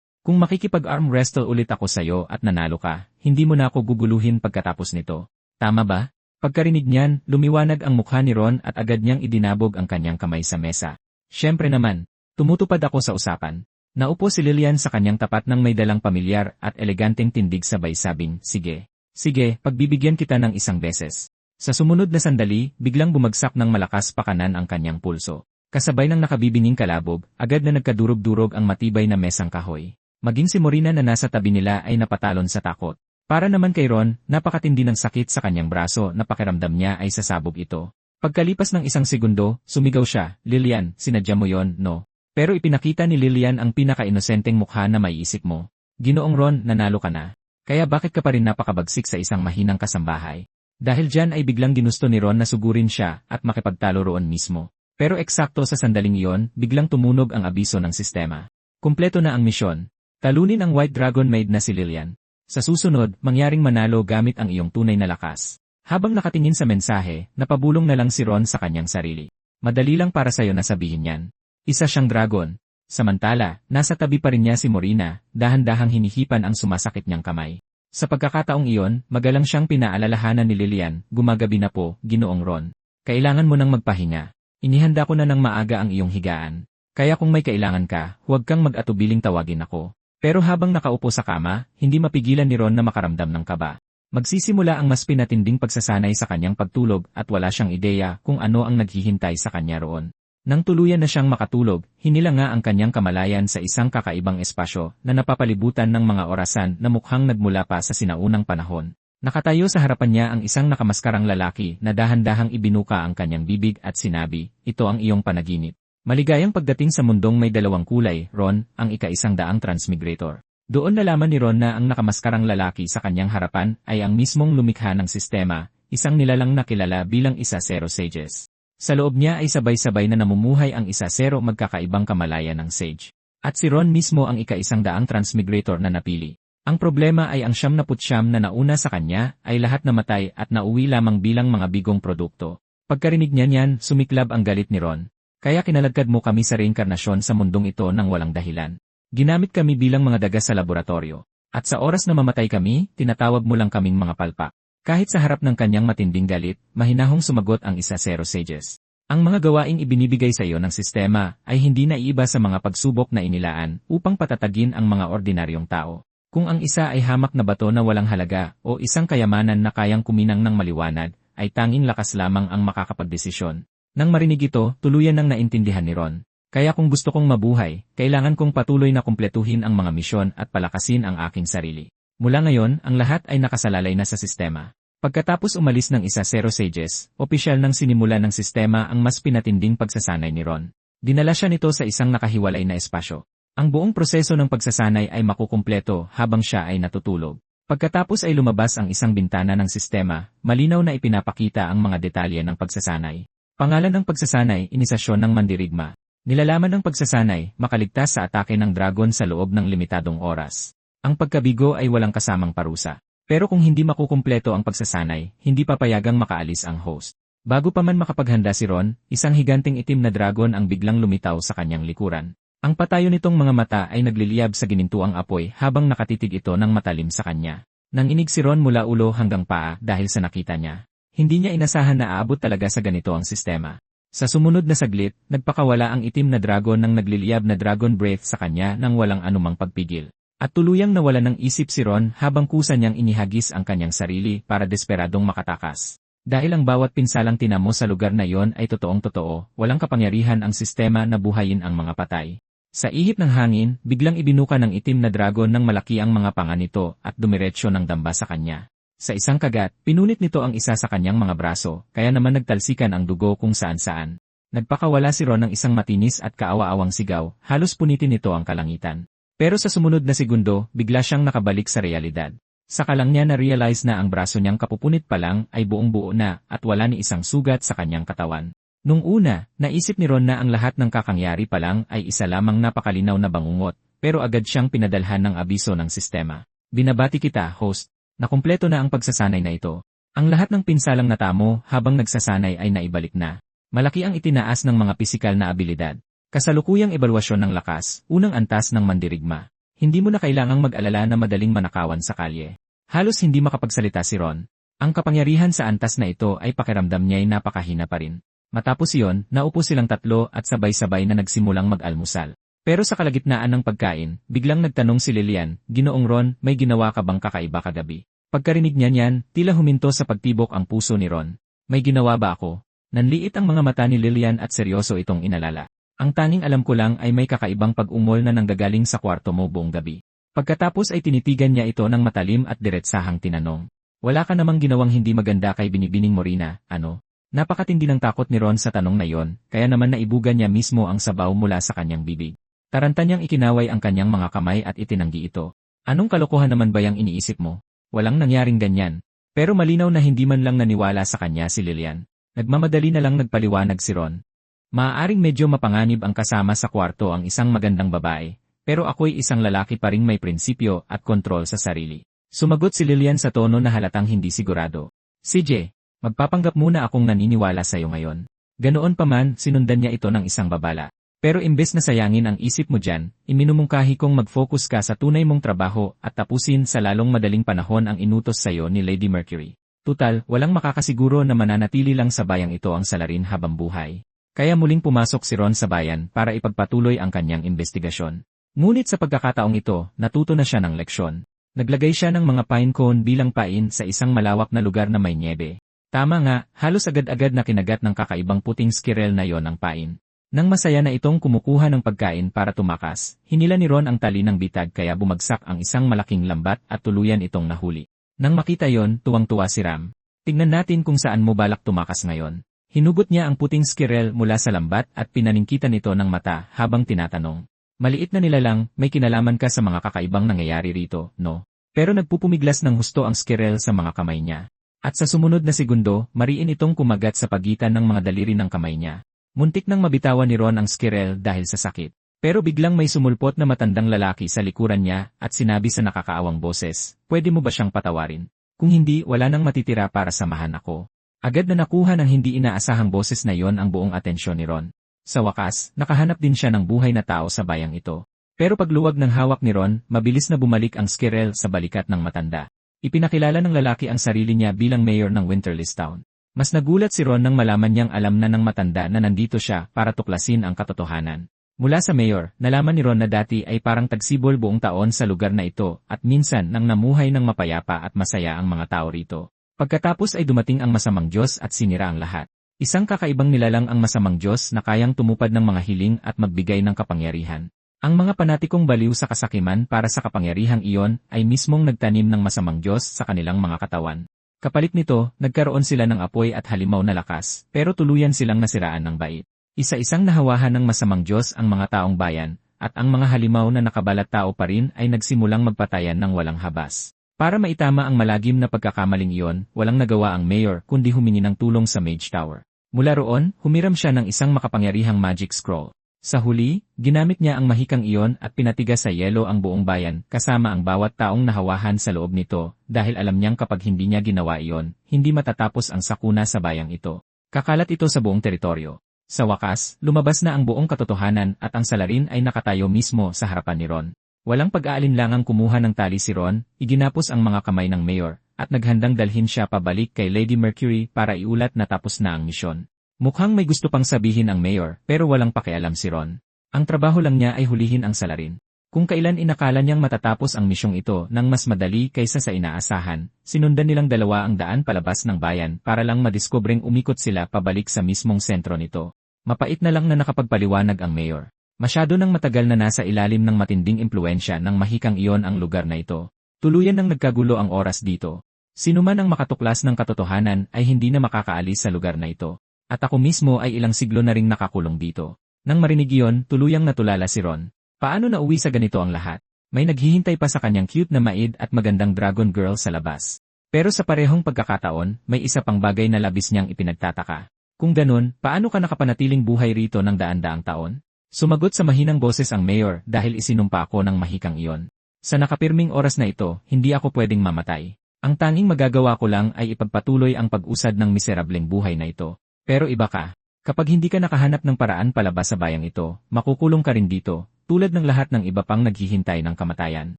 [SPEAKER 1] Kung makikipag-arm wrestle ulit ako sa'yo at nanalo ka, hindi mo na ako guguluhin pagkatapos nito. Tama ba? Pagkarinig niyan, lumiwanag ang mukha ni Ron at agad niyang idinabog ang kanyang kamay sa mesa. Siyempre naman, tumutupad ako sa usapan. Naupo si Lilian sa kanyang tapat ng may dalang pamilyar at eleganteng tindig sabay sabing, sige. Sige, pagbibigyan kita ng isang beses. Sa sumunod na sandali, biglang bumagsak ng malakas pa kanan ang kanyang pulso. Kasabay ng nakabibinging kalabog, agad na nagkadurog-durog ang matibay na mesang kahoy. Maging si Morina na nasa tabi nila ay napatalon sa takot. Para naman kay Ron, napakatindi ng sakit sa kanyang braso na pakiramdam niya ay sasabog ito. Pagkalipas ng isang segundo, sumigaw siya, Lilian, sinadya mo yon, no? Pero ipinakita ni Lilian ang pinaka-inosenteng mukha na maiisip mo. Ginoong Ron, nanalo ka na. Kaya bakit ka pa rin napakabagsik sa isang mahinang kasambahay? Dahil dyan ay biglang ginusto ni Ron na sugurin siya at makipagtalo roon mismo. Pero eksakto sa sandaling iyon, biglang tumunog ang abiso ng sistema. Kumpleto na ang misyon. Talunin ang White Dragon Maid na si Lilian. Sa susunod, mangyaring manalo gamit ang iyong tunay na lakas. Habang nakatingin sa mensahe, napabulong na lang si Ron sa kanyang sarili. Madali lang para sa'yo na sabihin yan. Isa siyang dragon. Samantala, nasa tabi pa rin niya si Morina, dahan-dahang hinihipan ang sumasakit niyang kamay. Sa pagkakataong iyon, magalang siyang pinaalalahanan ni Lilian, gumagabi na po, Ginoong Ron. Kailangan mo nang magpahinga. Inihanda ko na ng maaga ang iyong higaan. Kaya kung may kailangan ka, huwag kang mag-atubiling tawagin ako. Pero habang nakaupo sa kama, hindi mapigilan ni Ron na makaramdam ng kaba. Magsisimula ang mas pinatinding pagsasanay sa kanyang pagtulog at wala siyang ideya kung ano ang naghihintay sa kanya roon. Nang tuluyan na siyang makatulog, hinila nga ang kanyang kamalayan sa isang kakaibang espasyo na napapalibutan ng mga orasan na mukhang nagmula pa sa sinaunang panahon. Nakatayo sa harapan niya ang isang nakamaskarang lalaki na dahan-dahang ibinuka ang kanyang bibig at sinabi, ito ang iyong panaginip. Maligayang pagdating sa mundong may dalawang kulay, Ron, ang ika-100 transmigrator. Doon nalaman ni Ron na ang nakamaskarang lalaki sa kanyang harapan ay ang mismong lumikha ng sistema, isang nilalang na kilala bilang Isa-Zero Sages. Sa loob niya ay sabay-sabay na namumuhay ang Isa-Zero magkakaibang kamalayan ng Sage. At si Ron mismo ang ika-100 transmigrator na napili. Ang problema ay ang 99 na nauna sa kanya ay lahat namatay at nauwi lamang bilang mga bigong produkto. Pagkarinig niya niyan, sumiklab ang galit ni Ron. Kaya kinalagkad mo kami sa reinkarnasyon sa mundong ito nang walang dahilan. Ginamit kami bilang mga daga sa laboratorio. At sa oras na mamatay kami, tinatawag mo lang kaming mga palpak. Kahit sa harap ng kanyang matinding galit, mahinahong sumagot ang Isa-Zero Sages. Ang mga gawaing ibinibigay sa iyo ng sistema ay hindi naiiba sa mga pagsubok na inilaan upang patatagin ang mga ordinaryong tao. Kung ang isa ay hamak na bato na walang halaga o isang kayamanan na kayang kuminang ng maliwanag, ay tanging lakas lamang ang makakapagdesisyon. Nang marinig ito, tuluyan nang naintindihan ni Ron. Kaya kung gusto kong mabuhay, kailangan kong patuloy na kumpletuhin ang mga misyon at palakasin ang aking sarili. Mula ngayon, ang lahat ay nakasalalay na sa sistema. Pagkatapos umalis ng Isa-Zero Sages, opisyal nang sinimula ng sistema ang mas pinatinding pagsasanay ni Ron. Dinala siya nito sa isang nakahiwalay na espasyo. Ang buong proseso ng pagsasanay ay makukumpleto habang siya ay natutulog. Pagkatapos ay lumabas ang isang bintana ng sistema, malinaw na ipinapakita ang mga detalye ng pagsasanay. Pangalan ng pagsasanay, inisasyon ng mandirigma. Nilalaman ng pagsasanay, makaligtas sa atake ng dragon sa loob ng limitadong oras. Ang pagkabigo ay walang kasamang parusa. Pero kung hindi makukumpleto ang pagsasanay, hindi papayagang makaalis ang host. Bago pa man makapaghanda si Ron, isang higanting itim na dragon ang biglang lumitaw sa kanyang likuran. Ang patayo nitong mga mata ay nagliliyab sa ginintuang apoy habang nakatitig ito ng matalim sa kanya. Nanginig si Ron mula ulo hanggang paa dahil sa nakita niya. Hindi niya inasahan na aabot talaga sa ganito ang sistema. Sa sumunod na saglit, nagpakawala ang itim na dragon ng nagliliyab na dragon breath sa kanya nang walang anumang pagpigil. At tuluyang nawala ng isip si Ron habang kusa niyang inihagis ang kanyang sarili para desperadong makatakas. Dahil ang bawat pinsalang tinamo sa lugar na iyon ay totoong-totoo, walang kapangyarihan ang sistema na buhayin ang mga patay. Sa ihip ng hangin, biglang ibinuka ng itim na dragon ng malaki ang mga panga nito at dumiretsyo ng damba sa kanya. Sa isang kagat, pinunit nito ang isa sa kanyang mga braso, kaya naman nagtalsikan ang dugo kung saan-saan. Nagpakawala si Ron ng isang matinis at kaawa-awang sigaw, halos punitin nito ang kalangitan. Pero sa sumunod na segundo, bigla siyang nakabalik sa realidad. Saka lang niya na-realize na ang braso niyang kapupunit pa lang ay buong-buo na at wala ni isang sugat sa kanyang katawan. Nung una, naisip ni Ron na ang lahat ng kakangyari pa lang ay isa lamang napakalinaw na bangungot, pero agad siyang pinadalhan ng abiso ng sistema. Binabati kita, host. Nakumpleto na ang pagsasanay na ito. Ang lahat ng pinsalang natamo habang nagsasanay ay naibalik na. Malaki ang itinaas ng mga pisikal na abilidad. Kasalukuyang ebalwasyon ng lakas, unang antas ng mandirigma. Hindi mo na kailangang mag-alala na madaling manakawan sa kalye. Halos hindi makapagsalita si Ron. Ang kapangyarihan sa antas na ito ay pakiramdam niya'y napakahina pa rin. Matapos iyon, naupo silang tatlo at sabay-sabay na nagsimulang mag-almusal. Pero sa kalagitnaan ng pagkain, biglang nagtanong si Lilian, "Ginoong Ron, may ginawa ka bang kakaiba kagabi?" Pagkarinig niya niyan, tila huminto sa pagtibok ang puso ni Ron. "May ginawa ba ako?" Nanliit ang mga mata ni Lilian at seryoso itong inalala. "Ang tanging alam ko lang ay may kakaibang pag-ungol na nanggagaling sa kwarto mo buong gabi." Pagkatapos ay tinitigan niya ito ng matalim at diretsahang tinanong. "Wala ka namang ginawang hindi maganda kay Binibining Morina, ano?" Napakatindi ng takot ni Ron sa tanong na iyon, kaya naman naibugan niya mismo ang sabaw mula sa kanyang bibig. Taranta niyang ikinaway ang kanyang mga kamay at itinanggi ito. "Anong kalokohan naman ba yang iniisip mo? Walang nangyaring ganyan." Pero malinaw na hindi man lang naniwala sa kanya si Lilian. Nagmamadali na lang nagpaliwanag si Ron. "Maaaring medyo mapanganib ang kasama sa kwarto ang isang magandang babae, pero ako'y isang lalaki pa ring may prinsipyo at kontrol sa sarili." Sumagot si Lilian sa tono na halatang hindi sigurado. "CJ, magpapanggap muna akong naniniwala sa'yo ngayon." Ganoon pa man, sinundan niya ito ng isang babala. "Pero imbes na sayangin ang isip mo dyan, iminumungkahi kong mag-focus ka sa tunay mong trabaho at tapusin sa lalong madaling panahon ang inutos sa'yo ni Lady Mercury. Tutal, walang makakasiguro na mananatili lang sa bayang ito ang salarin habang buhay." Kaya muling pumasok si Ron sa bayan para ipagpatuloy ang kanyang investigasyon. Ngunit sa pagkakataong ito, natuto na siya ng leksyon. Naglagay siya ng mga pine cone bilang pain sa isang malawak na lugar na may niebe. Tama nga, halos agad-agad na kinagat ng kakaibang puting squirrel na yon ang pain. Nang masaya na itong kumukuha ng pagkain para tumakas, hinila ni Ron ang tali ng bitag kaya bumagsak ang isang malaking lambat at tuluyan itong nahuli. Nang makita yon, tuwang-tuwa si Ram. "Tingnan natin kung saan mo balak tumakas ngayon." Hinugot niya ang puting squirrel mula sa lambat at pinaningkitan ito ng mata habang tinatanong. "Maliit na nilalang, may kinalaman ka sa mga kakaibang nangyayari rito, no?" Pero nagpupumiglas ng husto ang squirrel sa mga kamay niya. At sa sumunod na segundo, mariin itong kumagat sa pagitan ng mga daliri ng kamay niya. Muntik nang mabitawan ni Ron ang squirrel dahil sa sakit. Pero biglang may sumulpot na matandang lalaki sa likuran niya at sinabi sa nakakaawang boses, "Pwede mo ba siyang patawarin? Kung hindi, wala nang matitira para samahan ako." Agad na nakuha ng hindi inaasahang boses na yon ang buong atensyon ni Ron. Sa wakas, nakahanap din siya ng buhay na tao sa bayang ito. Pero pagluwag ng hawak ni Ron, mabilis na bumalik ang squirrel sa balikat ng matanda. Ipinakilala ng lalaki ang sarili niya bilang mayor ng Winterlist Town. Mas nagulat si Ron nang malaman niyang alam na ng matanda na nandito siya para tuklasin ang katotohanan. Mula sa mayor, nalaman ni Ron na dati ay parang tagsibol buong taon sa lugar na ito at minsan nang namuhay ng mapayapa at masaya ang mga tao rito. Pagkatapos ay dumating ang masamang Diyos at sinira ang lahat. Isang kakaibang nilalang ang masamang Diyos na kayang tumupad ng mga hiling at magbigay ng kapangyarihan. Ang mga panatikong baliw sa kasakiman para sa kapangyarihang iyon ay mismong nagtanim ng masamang Diyos sa kanilang mga katawan. Kapalit nito, nagkaroon sila ng apoy at halimaw na lakas, pero tuluyan silang nasiraan ng bait. Isa-isang nahawahan ng masamang Diyos ang mga taong bayan, at ang mga halimaw na nakabalat tao pa rin ay nagsimulang magpatayan ng walang habas. Para maitama ang malagim na pagkakamaling iyon, walang nagawa ang mayor kundi humingi ng tulong sa Mage Tower. Mula roon, humiram siya ng isang makapangyarihang magic scroll. Sa huli, ginamit niya ang mahikang iyon at pinatigas sa yelo ang buong bayan kasama ang bawat taong nahawahan sa loob nito dahil alam niyang kapag hindi niya ginawa iyon, hindi matatapos ang sakuna sa bayang ito. Kakalat ito sa buong teritoryo. Sa wakas, lumabas na ang buong katotohanan at ang salarin ay nakatayo mismo sa harapan ni Ron. Walang pag-aalinlangang kumuha ng tali si Ron, iginapos ang mga kamay ng mayor, at naghandang dalhin siya pabalik kay Lady Mercury para iulat na tapos na ang misyon. Mukhang may gusto pang sabihin ang mayor pero walang pakialam si Ron. Ang trabaho lang niya ay hulihin ang salarin. Kung kailan inakala niyang matatapos ang misyong ito nang mas madali kaysa sa inaasahan, sinundan nilang dalawa ang daan palabas ng bayan para lang madiskubreng umikot sila pabalik sa mismong sentro nito. Mapait na lang na nakapagpaliwanag ang mayor. Masyado nang matagal na nasa ilalim ng matinding impluensya ng mahikang iyon ang lugar na ito. Tuluyan nang nagkagulo ang oras dito. Sino man ang makatuklas ng katotohanan ay hindi na makakaalis sa lugar na ito. At ako mismo ay ilang siglo na ring nakakulong dito. Nang marinig iyon, tuluyang natulala si Ron. Paano nauwi sa ganito ang lahat? May naghihintay pa sa kanyang cute na maid at magandang dragon girl sa labas. Pero sa parehong pagkakataon, may isa pang bagay na labis niyang ipinagtataka. Kung ganun, paano ka nakapanatiling buhay rito ng daan-daang taon? Sumagot sa mahinang boses ang mayor dahil isinumpa ako ng mahikang iyon. Sa nakapirming oras na ito, hindi ako pwedeng mamatay. Ang tanging magagawa ko lang ay ipagpatuloy ang pag-usad ng miserableng buhay na ito. Pero iba ka. Kapag hindi ka nakahanap ng paraan palabas sa bayang ito, makukulong ka rin dito, tulad ng lahat ng iba pang naghihintay ng kamatayan.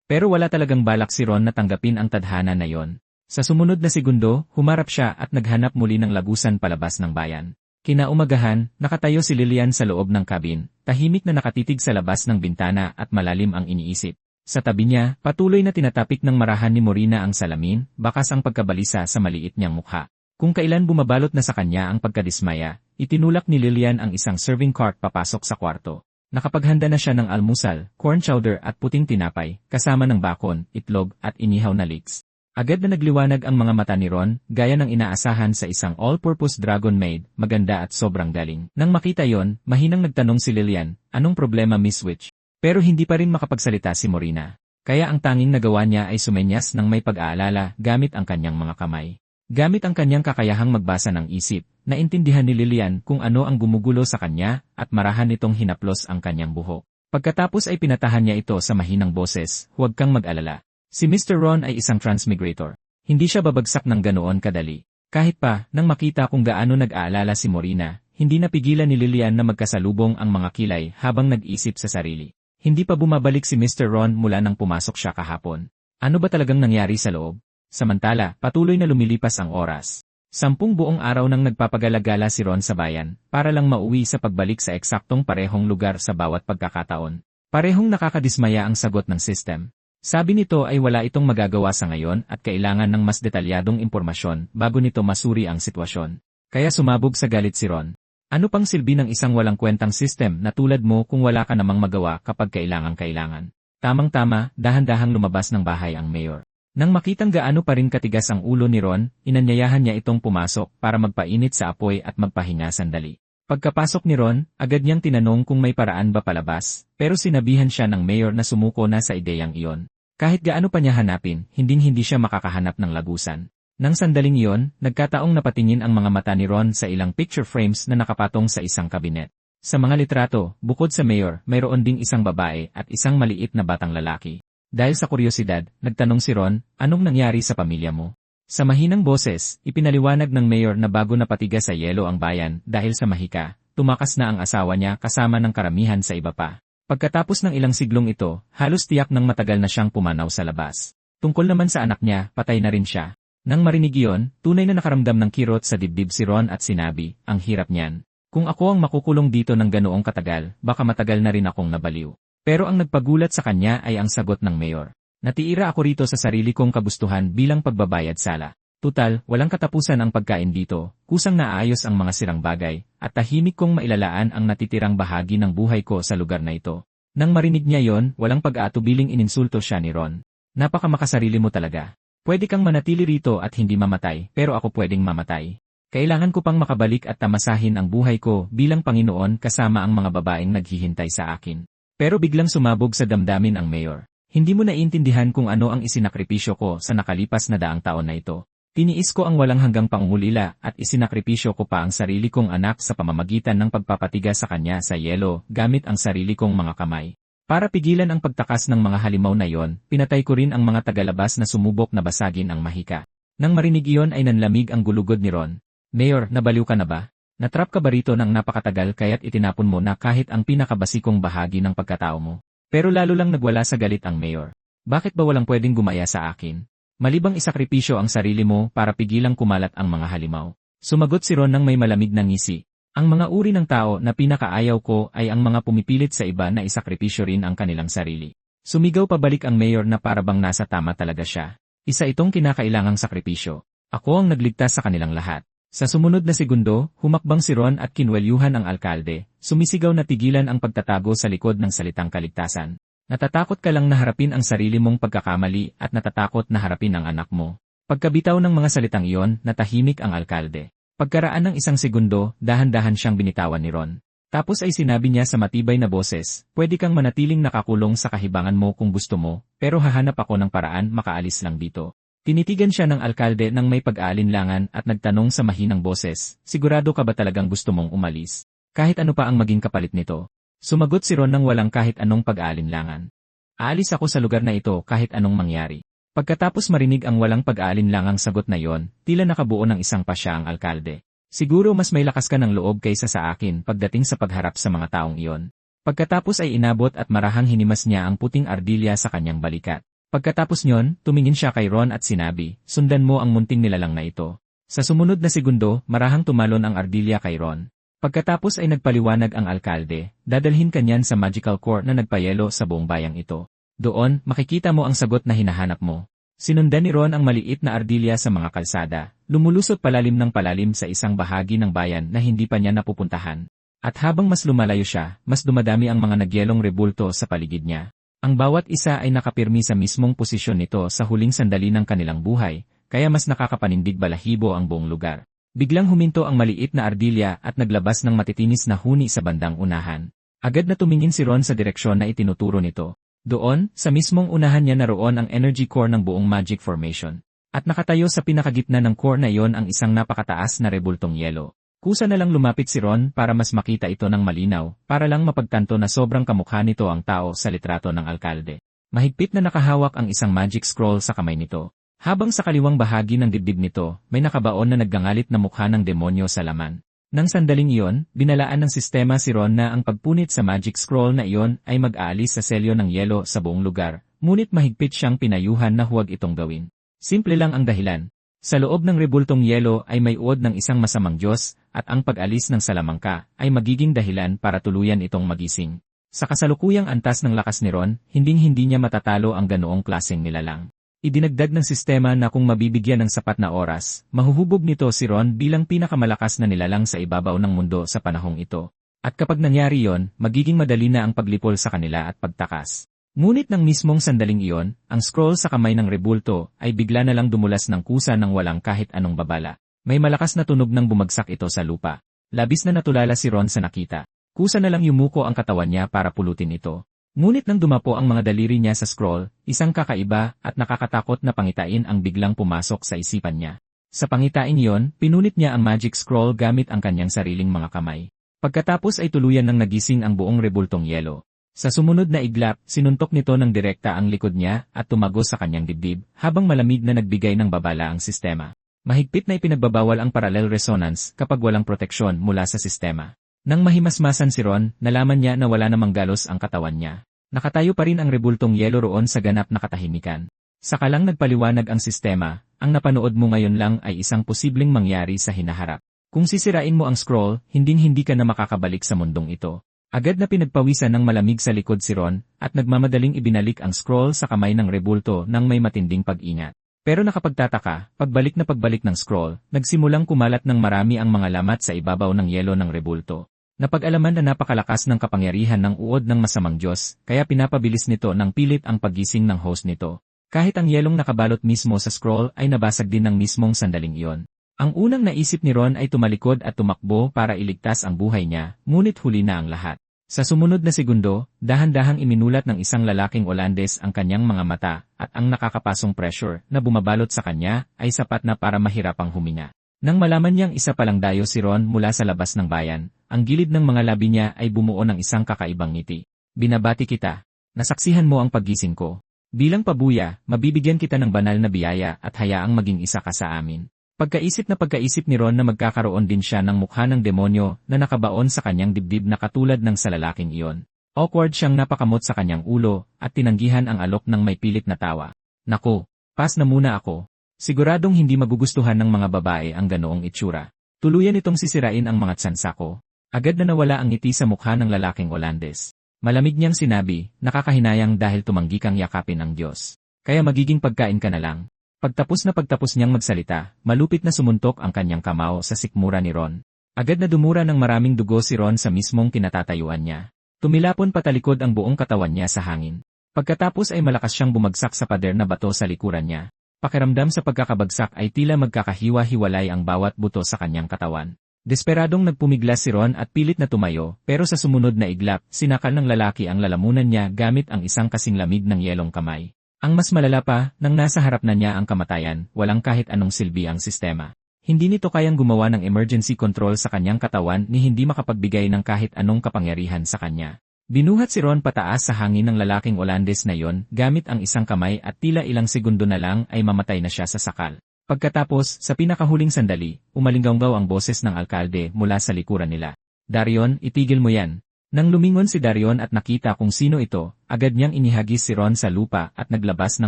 [SPEAKER 1] Pero wala talagang balak si Ron na tanggapin ang tadhana na yon. Sa sumunod na segundo, humarap siya at naghanap muli ng lagusan palabas ng bayan. Kinaumagahan, nakatayo si Lillian sa loob ng kabin, tahimik na nakatitig sa labas ng bintana at malalim ang iniisip. Sa tabi niya, patuloy na tinatapik ng marahan ni Morina ang salamin, bakas ang pagkabalisa sa maliit niyang mukha. Kung kailan bumabalot na sa kanya ang pagkadismaya, itinulak ni Lillian ang isang serving cart papasok sa kwarto. Nakapaghanda na siya ng almusal, corn chowder at puting tinapay, kasama ng bakon, itlog at inihaw na leeks. Agad na nagliwanag ang mga mata ni Ron, gaya ng inaasahan sa isang all-purpose dragon maid, maganda at sobrang galing. Nang makita yon, mahinang nagtanong si Lillian, "Anong problema, Miss Witch?" Pero hindi pa rin makapagsalita si Morina. Kaya ang tanging nagawa niya ay sumenyas ng may pag-aalala gamit ang kanyang mga kamay. Gamit ang kanyang kakayahang magbasa ng isip, naintindihan ni Lillian kung ano ang gumugulo sa kanya at marahan nitong hinaplos ang kanyang buhok. Pagkatapos ay pinatahan niya ito sa mahinang boses, "Huwag kang mag-alala. Si Mr. Ron ay isang transmigrator. Hindi siya babagsak ng ganoon kadali." Kahit pa, nang makita kung gaano nag-aalala si Morina, hindi napigilan ni Lillian na magkasalubong ang mga kilay habang nag-isip sa sarili. Hindi pa bumabalik si Mr. Ron mula nang pumasok siya kahapon. Ano ba talagang nangyari sa loob? Samantala, patuloy na lumilipas ang oras. 10 buong araw nang nagpapagalagala si Ron sa bayan, para lang mauwi sa pagbalik sa eksaktong parehong lugar sa bawat pagkakataon. Parehong nakakadismaya ang sagot ng system. Sabi nito ay wala itong magagawa sa ngayon at kailangan ng mas detalyadong impormasyon bago nito masuri ang sitwasyon. Kaya sumabog sa galit si Ron. Ano pang silbi ng isang walang kwentang system na tulad mo kung wala ka namang magawa kapag kailangan-kailangan? Tamang-tama, dahan-dahang lumabas ng bahay ang mayor. Nang makitang gaano pa rin katigas ang ulo ni Ron, inanyayahan niya itong pumasok para magpainit sa apoy at magpahinga sandali. Pagkapasok ni Ron, agad niyang tinanong kung may paraan ba palabas, pero sinabihan siya ng mayor na sumuko na sa ideyang iyon. Kahit gaano pa niya hanapin, hinding-hindi siya makakahanap ng lagusan. Nang sandaling iyon, nagkataong napatingin ang mga mata ni Ron sa ilang picture frames na nakapatong sa isang kabinet. Sa mga litrato, bukod sa mayor, mayroon ding isang babae at isang maliit na batang lalaki. Dahil sa kuryosidad, nagtanong si Ron, "Anong nangyari sa pamilya mo?" Sa mahinang boses, ipinaliwanag ng mayor na bago napatigas sa yelo ang bayan dahil sa mahika, tumakas na ang asawa niya kasama ng karamihan sa iba pa. Pagkatapos ng ilang siglong ito, halos tiyak ng matagal na siyang pumanaw sa labas. Tungkol naman sa anak niya, patay na rin siya. Nang marinig iyon, tunay na nakaramdam ng kirot sa dibdib si Ron at sinabi, "Ang hirap niyan. Kung ako ang makukulong dito ng ganoong katagal, baka matagal na rin akong nabaliw." Pero ang nagpagulat sa kanya ay ang sagot ng mayor. "Natiira ako rito sa sarili kong kagustuhan bilang pagbabayad sala. Tutal, walang katapusan ang pagkain dito, kusang naayos ang mga sirang bagay, at tahimik kong mailalaan ang natitirang bahagi ng buhay ko sa lugar na ito." Nang marinig niya yon, walang pag-aatubiling ininsulto siya ni Ron. "Napakamakasarili mo talaga. Pwede kang manatili rito at hindi mamatay, pero ako pwedeng mamatay. Kailangan ko pang makabalik at tamasahin ang buhay ko bilang Panginoon kasama ang mga babaeng naghihintay sa akin." Pero biglang sumabog sa damdamin ang mayor. "Hindi mo naiintindihan kung ano ang isinakripisyo ko sa nakalipas na daang taon na ito. Tiniis ko ang walang hanggang pangungulila at isinakripisyo ko pa ang sarili kong anak sa pamamagitan ng pagpapatigas sa kanya sa yelo gamit ang sarili kong mga kamay. Para pigilan ang pagtakas ng mga halimaw na yon, pinatay ko rin ang mga tagalabas na sumubok na basagin ang mahika." Nang marinig iyon ay nanlamig ang gulugod ni Ron. "Mayor, nabaliw ka na ba? Natrap ka ba rito ng napakatagal kaya't itinapon mo na kahit ang pinakabasikong bahagi ng pagkatao mo?" Pero lalo lang nagwala sa galit ang mayor. "Bakit ba walang pwedeng gumaya sa akin? Malibang isakripisyo ang sarili mo para pigilang kumalat ang mga halimaw." Sumagot si Ron ng may malamig na ngisi. "Ang mga uri ng tao na pinakaayaw ko ay ang mga pumipilit sa iba na isakripisyo rin ang kanilang sarili." Sumigaw pabalik ang mayor na parabang nasa tama talaga siya. "Isa itong kinakailangang sakripisyo. Ako ang nagligtas sa kanilang lahat." Sa sumunod na segundo, humakbang si Ron at kinwelyuhan ang alkalde, sumisigaw na tigilan ang pagtatago sa likod ng salitang kaligtasan. "Natatakot ka lang na harapin ang sarili mong pagkakamali at natatakot na harapin ang anak mo." Pagkabitaw ng mga salitang iyon, natahimik ang alkalde. Pagkaraan ng isang segundo, dahan-dahan siyang binitawan ni Ron. Tapos ay sinabi niya sa matibay na boses, "Pwede kang manatiling nakakulong sa kahibangan mo kung gusto mo, pero hahanap ako ng paraan makaalis lang dito." Tinitigan siya ng alkalde ng may pag-aalinlangan at nagtanong sa mahinang boses, "Sigurado ka ba talagang gusto mong umalis? Kahit ano pa ang maging kapalit nito?" Sumagot si Ron ng walang kahit anong pag-aalinlangan. "Aalis ako sa lugar na ito kahit anong mangyari." Pagkatapos marinig ang walang pag-aalinlangang sagot na yon, tila nakabuo ng isang pasya ang alkalde. Siguro mas may lakas ka ng loob kaysa sa akin pagdating sa pagharap sa mga taong iyon. Pagkatapos ay inabot at marahang hinimas niya ang puting ardilya sa kanyang balikat. Pagkatapos nyon, tumingin siya kay Ron at sinabi, sundan mo ang munting nilalang na ito. Sa sumunod na segundo, marahang tumalon ang ardilya kay Ron. Pagkatapos ay nagpaliwanag ang alkalde, dadalhin kanyan sa magical core na nagpayelo sa buong bayang ito. Doon, makikita mo ang sagot na hinahanap mo. Sinundan ni Ron ang maliit na ardilya sa mga kalsada, lumulusot palalim ng palalim sa isang bahagi ng bayan na hindi pa niya napupuntahan. At habang mas lumalayo siya, mas dumadami ang mga nagyelong rebulto sa paligid niya. Ang bawat isa ay nakapirmi sa mismong posisyon nito sa huling sandali ng kanilang buhay, kaya mas nakakapanindig balahibo ang buong lugar. Biglang huminto ang maliit na ardilya at naglabas ng matitinis na huni sa bandang unahan. Agad na tumingin si Ron sa direksyon na itinuturo nito. Doon, sa mismong unahan niya naroon ang energy core ng buong magic formation. At nakatayo sa pinakagitna ng core na iyon ang isang napakataas na rebultong yelo. Kusa na lang lumapit si Ron para mas makita ito ng malinaw, para lang mapagtanto na sobrang kamukha nito ang tao sa litrato ng alkalde. Mahigpit na nakahawak ang isang magic scroll sa kamay nito. Habang sa kaliwang bahagi ng dibdib nito, may nakabaon na naggangalit na mukha ng demonyo sa laman. Nang sandaling iyon, binalaan ng sistema si Ron na ang pagpunit sa magic scroll na iyon ay mag-aalis sa selyo ng yelo sa buong lugar, ngunit mahigpit siyang pinayuhan na huwag itong gawin. Simple lang ang dahilan. Sa loob ng rebultong yelo ay may uod ng isang masamang Diyos, at ang pag-alis ng salamangka ay magiging dahilan para tuluyan itong magising. Sa kasalukuyang antas ng lakas ni Ron, hinding-hindi niya matatalo ang ganoong klaseng nilalang. Idinagdag ng sistema na kung mabibigyan ng sapat na oras, mahuhubog nito si Ron bilang pinakamalakas na nilalang sa ibabaw ng mundo sa panahong ito. At kapag nangyari yon, magiging madali na ang paglipol sa kanila at pagtakas. Ngunit ng mismong sandaling iyon, ang scroll sa kamay ng rebulto ay bigla na lang dumulas ng kusa ng walang kahit anong babala. May malakas na tunog nang bumagsak ito sa lupa. Labis na natulala si Ron sa nakita. Kusa na lang yumuko ang katawan niya para pulutin ito. Ngunit nang dumapo ang mga daliri niya sa scroll, isang kakaiba at nakakatakot na pangitain ang biglang pumasok sa isipan niya. Sa pangitain iyon, pinunit niya ang magic scroll gamit ang kanyang sariling mga kamay. Pagkatapos ay tuluyan ng nagising ang buong rebultong yelo. Sa sumunod na iglap, sinuntok nito ng direkta ang likod niya at tumago sa kanyang dibdib, habang malamig na nagbigay ng babala ang sistema. Mahigpit na ipinagbabawal ang parallel resonance kapag walang proteksyon mula sa sistema. Nang mahimasmasan si Ron, nalaman niya na wala namang galos ang katawan niya. Nakatayo pa rin ang rebultong yelo roon sa ganap na katahimikan. Saka lang nagpaliwanag ang sistema, ang napanood mo ngayon lang ay isang posibleng mangyari sa hinaharap. Kung sisirain mo ang scroll, hinding-hindi ka na makakabalik sa mundong ito. Agad na pinagpawisan ng malamig sa likod si Ron, at nagmamadaling ibinalik ang scroll sa kamay ng rebulto nang may matinding pag-ingat. Pero nakapagtataka, pagbalik ng scroll, nagsimulang kumalat ng marami ang mga lamat sa ibabaw ng yelo ng rebulto. Napag-alaman na napakalakas ng kapangyarihan ng uod ng masamang Diyos, kaya pinapabilis nito ng pilit ang paggising ng host nito. Kahit ang yelong nakabalot mismo sa scroll ay nabasag din ng mismong sandaling iyon. Ang unang naisip ni Ron ay tumalikod at tumakbo para iligtas ang buhay niya, ngunit huli na ang lahat. Sa sumunod na segundo, dahan-dahang iminulat ng isang lalaking Olandes ang kanyang mga mata, at ang nakakapasong pressure na bumabalot sa kanya ay sapat na para mahirapang huminga. Nang malaman niyang isa palang dayo si Ron mula sa labas ng bayan, ang gilid ng mga labi niya ay bumuo ng isang kakaibang ngiti. Binabati kita. Nasaksihan mo ang paggising ko. Bilang pabuya, mabibigyan kita ng banal na biyaya at hayaang maging isa ka sa amin. Pagkaisip ni Ron na magkakaroon din siya ng mukha ng demonyo na nakabaon sa kanyang dibdib na katulad ng sa lalaking iyon. Awkward siyang napakamot sa kanyang ulo at tinanggihan ang alok ng may pilit na tawa. Naku, pass na muna ako. Siguradong hindi magugustuhan ng mga babae ang ganoong itsura. Tuluyan itong sisirain ang mga tsansa ko. Agad na nawala ang ngiti sa mukha ng lalaking Olandes. Malamig niyang sinabi, nakakahinayang dahil tumanggi kang yakapin ng Diyos. Kaya magiging pagkain ka na lang. Pagtapos niyang magsalita, malupit na sumuntok ang kanyang kamao sa sikmura ni Ron. Agad na dumura ng maraming dugo si Ron sa mismong kinatatayuan niya. Tumilapon patalikod ang buong katawan niya sa hangin. Pagkatapos ay malakas siyang bumagsak sa pader na bato sa likuran niya. Pakiramdam sa pagkakabagsak ay tila magkakahiwa-hiwalay ang bawat buto sa kanyang katawan. Desperadong nagpumiglas si Ron at pilit na tumayo, pero sa sumunod na iglap, sinakal ng lalaki ang lalamunan niya gamit ang isang kasing lamig ng yelong kamay. Ang mas malala pa, nang nasa harap na niya ang kamatayan, walang kahit anong silbi ang sistema. Hindi nito kayang gumawa ng emergency control sa kanyang katawan ni hindi makapagbigay ng kahit anong kapangyarihan sa kanya. Binuhat si Ron pataas sa hangin ng lalaking Olandes na yon gamit ang isang kamay at tila ilang segundo na lang ay mamatay na siya sa sakal. Pagkatapos, sa pinakahuling sandali, umalinggaw ang boses ng alkalde mula sa likuran nila. Darion, itigil mo yan. Nang lumingon si Darion at nakita kung sino ito, agad niyang inihagis si Ron sa lupa at naglabas ng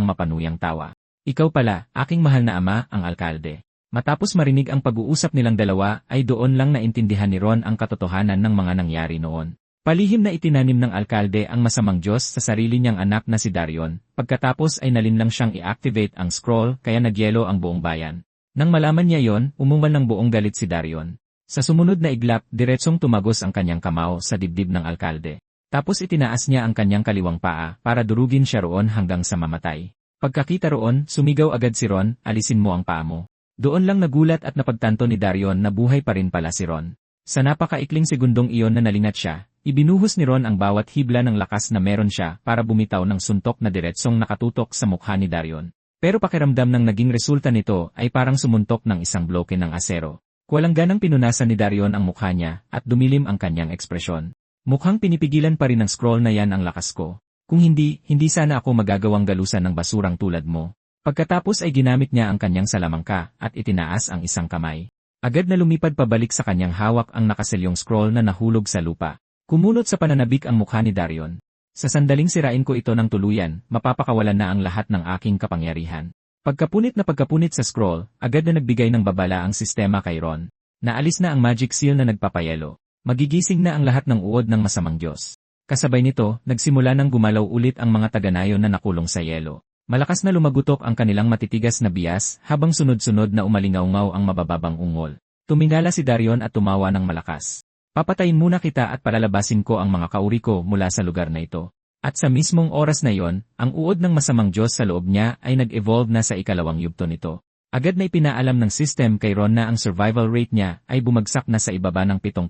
[SPEAKER 1] mapanuyang tawa. Ikaw pala, aking mahal na ama, ang alkalde. Matapos marinig ang pag-uusap nilang dalawa, ay doon lang naintindihan ni Ron ang katotohanan ng mga nangyari noon. Palihim na itinanim ng alkalde ang masamang Diyos sa sarili niyang anak na si Darion, pagkatapos ay nalinlang siyang i-activate ang scroll kaya nagyelo ang buong bayan. Nang malaman niya yon, umumal ng buong galit si Darion. Sa sumunod na iglap, diretsong tumagos ang kanyang kamao sa dibdib ng alkalde. Tapos itinaas niya ang kanyang kaliwang paa para durugin siya roon hanggang sa mamatay. Pagkakita roon, sumigaw agad si Ron, alisin mo ang paa mo. Doon lang nagulat at napagtanto ni Darion na buhay pa rin pala si Ron. Sa napakaikling segundong iyon na nalingat siya, ibinuhos ni Ron ang bawat hibla ng lakas na meron siya para bumitaw ng suntok na diretsong nakatutok sa mukha ni Darion. Pero pakiramdam ng naging resulta nito ay parang sumuntok ng isang bloke ng asero. Walang ganang pinunasan ni Darion ang mukha niya at dumilim ang kanyang ekspresyon. Mukhang pinipigilan pa rin ng scroll na yan ang lakas ko. Kung hindi sana ako magagawang galusan ng basurang tulad mo. Pagkatapos ay ginamit niya ang kanyang salamangka at itinaas ang isang kamay. Agad na lumipad pabalik sa kanyang hawak ang nakaselyong scroll na nahulog sa lupa. Kumunot sa pananabik ang mukha ni Darion. Sa sandaling sirain ko ito ng tuluyan, mapapakawalan na ang lahat ng aking kapangyarihan. Pagkapunit sa scroll, agad na nagbigay ng babala ang sistema kay Ron. Naalis na ang magic seal na nagpapayelo. Magigising na ang lahat ng uod ng masamang Diyos. Kasabay nito, nagsimula nang gumalaw ulit ang mga taga-nayon na nakulong sa yelo. Malakas na lumagutok ang kanilang matitigas na bias habang sunod-sunod na umalingaw-ngaw ang mabababang ungol. Tumingala si Darion at tumawa ng malakas. Papatayin muna kita at palalabasin ko ang mga kauri ko mula sa lugar na ito. At sa mismong oras na yon, ang uod ng masamang Diyos sa loob niya ay nag-evolve na sa ikalawang yugto nito. Agad na ipinaalam ng system kay Ron na ang survival rate niya ay bumagsak na sa ibaba ng 7%.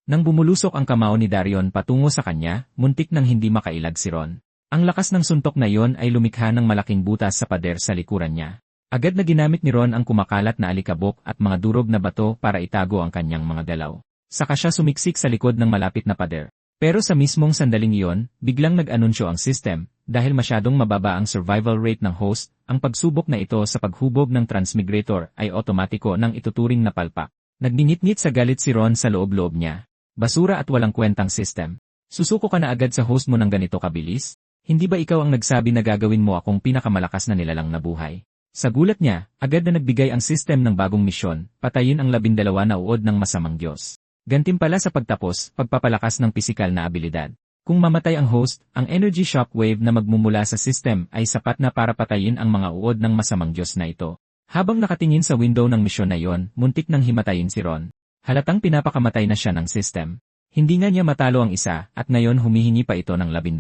[SPEAKER 1] Nang bumulusok ang kamao ni Darion patungo sa kanya, muntik nang hindi makailag si Ron. Ang lakas ng suntok na yon ay lumikha ng malaking butas sa pader sa likuran niya. Agad na ginamit ni Ron ang kumakalat na alikabok at mga durog na bato para itago ang kanyang mga galaw. Saka siya sumiksik sa likod ng malapit na pader. Pero sa mismong sandaling iyon, biglang nag-anunsyo ang system, dahil masyadong mababa ang survival rate ng host, ang pagsubok na ito sa paghubog ng transmigrator ay otomatiko nang ituturing na palpak. Nagninit-nit sa galit si Ron sa loob-loob niya. Basura at walang kwentang system. Susuko ka na agad sa host mo ng ganito kabilis? Hindi ba ikaw ang nagsabi na gagawin mo akong pinakamalakas na nilalang na buhay? Sa gulat niya, agad na nagbigay ang system ng bagong misyon, patayin ang 12 na uod ng masamang Diyos. Gantimpala sa pagtapos, pagpapalakas ng pisikal na abilidad. Kung mamatay ang host, ang energy shockwave na magmumula sa system ay sapat na para patayin ang mga uod ng masamang Diyos na ito. Habang nakatingin sa window ng misyon na yon, muntik nang himatayin si Ron. Halatang pinapakamatay na siya ng system. Hindi nga niya matalo ang isa, at ngayon humihingi pa ito ng 12.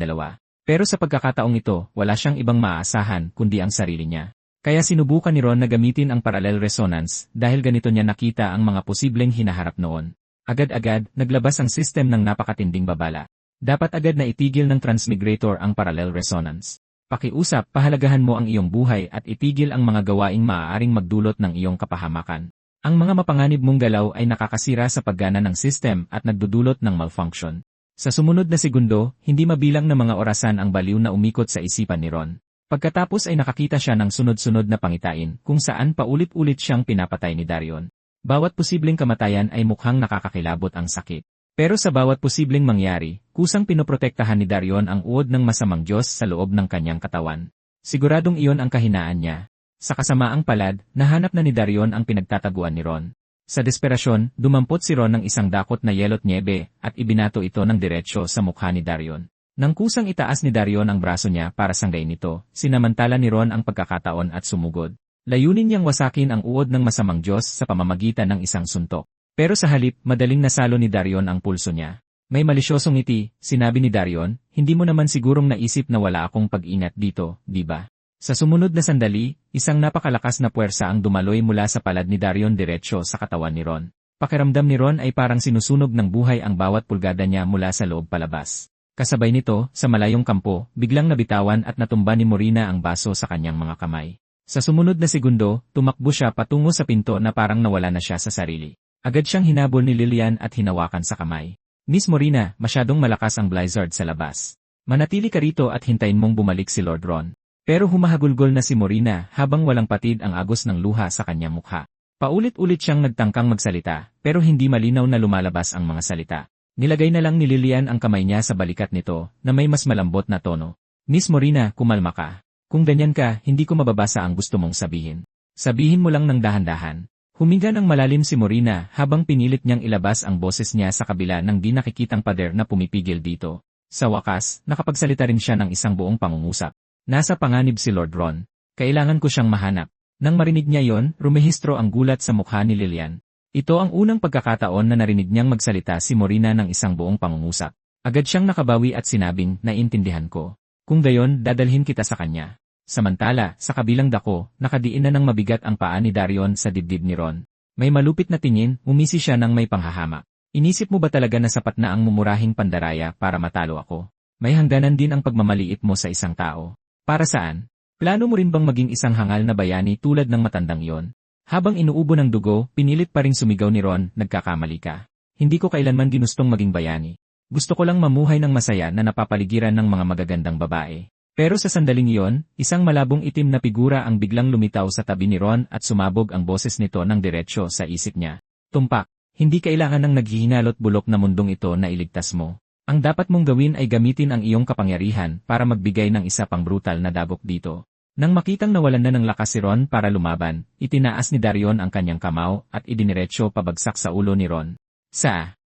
[SPEAKER 1] Pero sa pagkakataong ito, wala siyang ibang maaasahan kundi ang sarili niya. Kaya sinubukan ni Ron na gamitin ang parallel resonance dahil ganito niya nakita ang mga posibleng hinaharap noon. Agad-agad, naglabas ang system ng napakatinding babala. Dapat agad na itigil ng transmigrator ang parallel resonance. Pakiusap, pahalagahan mo ang iyong buhay at itigil ang mga gawaing maaaring magdulot ng iyong kapahamakan. Ang mga mapanganib mong galaw ay nakakasira sa paggana ng system at nagdudulot ng malfunction. Sa sumunod na segundo, hindi mabilang na mga orasan ang baliw na umikot sa isipan ni Ron. Pagkatapos ay nakakita siya ng sunod-sunod na pangitain kung saan paulit-ulit siyang pinapatay ni Darion. Bawat posibleng kamatayan ay mukhang nakakakilabot ang sakit. Pero sa bawat posibleng mangyari, kusang pinoprotektahan ni Darion ang uod ng masamang Diyos sa loob ng kanyang katawan. Siguradong iyon ang kahinaan niya. Sa kasamaang palad, nahanap na ni Darion ang pinagtataguan ni Ron. Sa desperasyon, dumampot si Ron ng isang dakot na yelot niebe at ibinato ito ng diretsyo sa mukha ni Darion. Nang kusang itaas ni Darion ang braso niya para sanggain ito, sinamantala ni Ron ang pagkakataon at sumugod. Layunin niyang wasakin ang uod ng masamang Diyos sa pamamagitan ng isang suntok. Pero sa halip, madaling nasalo ni Darion ang pulso niya. May malisyosong ngiti, sinabi ni Darion, hindi mo naman sigurong naisip na wala akong pag-ingat dito, di ba? Sa sumunod na sandali, isang napakalakas na puwersa ang dumaloy mula sa palad ni Darion diretsyo sa katawan ni Ron. Pakiramdam ni Ron ay parang sinusunog ng buhay ang bawat pulgada niya mula sa loob palabas. Kasabay nito, sa malayong kampo, biglang nabitawan at natumba ni Morina ang baso sa kanyang mga kamay. Sa sumunod na segundo, tumakbo siya patungo sa pinto na parang nawala na siya sa sarili. Agad siyang hinabol ni Lilian at hinawakan sa kamay. Miss Morina, masyadong malakas ang blizzard sa labas. Manatili ka rito at hintayin mong bumalik si Lord Ron. Pero humahagulgol na si Morina habang walang patid ang agos ng luha sa kanyang mukha. Paulit-ulit siyang nagtangkang magsalita, pero hindi malinaw na lumalabas ang mga salita. Nilagay na lang ni Lilian ang kamay niya sa balikat nito, na may mas malambot na tono. Miss Morina, kumalma ka. Kung ganyan ka, hindi ko mababasa ang gusto mong sabihin. Sabihin mo lang ng dahan-dahan. Huminga ng malalim si Morina habang pinilit niyang ilabas ang boses niya sa kabila ng di nakikitang pader na pumipigil dito. Sa wakas, nakapagsalita rin siya ng isang buong pangungusap. Nasa panganib si Lord Ron. Kailangan ko siyang mahanap. Nang marinig niya yon, rumehistro ang gulat sa mukha ni Lilian. Ito ang unang pagkakataon na narinig niyang magsalita si Morina ng isang buong pangungusap. Agad siyang nakabawi at sinabing, naiintindihan ko. Kung gayon, dadalhin kita sa kanya. Samantala, sa kabilang dako, nakadiin na ng mabigat ang paa ni Darion sa dibdib ni Ron. May malupit na tingin, umisi siya ng may panghahamak. Inisip mo ba talaga na sapat na ang mumurahing pandaraya para matalo ako? May hangganan din ang pagmamaliit mo sa isang tao. Para saan? Plano mo rin bang maging isang hangal na bayani tulad ng matandang iyon? Habang inuubo ng dugo, pinilit pa ring sumigaw ni Ron, nagkakamali ka. Hindi ko kailanman ginustong maging bayani. Gusto ko lang mamuhay ng masaya na napapaligiran ng mga magagandang babae. Pero sa sandaling iyon, isang malabong itim na figura ang biglang lumitaw sa tabi ni Ron at sumabog ang boses nito ng diretsyo sa isip niya. Tumpak, hindi kailangan ng naghihinalot bulok na mundong ito na iligtas mo. Ang dapat mong gawin ay gamitin ang iyong kapangyarihan para magbigay ng isa pang brutal na dabok dito. Nang makitang nawalan na ng lakas si Ron para lumaban, itinaas ni Darion ang kanyang kamao at idiniretsyo pabagsak sa ulo ni Ron.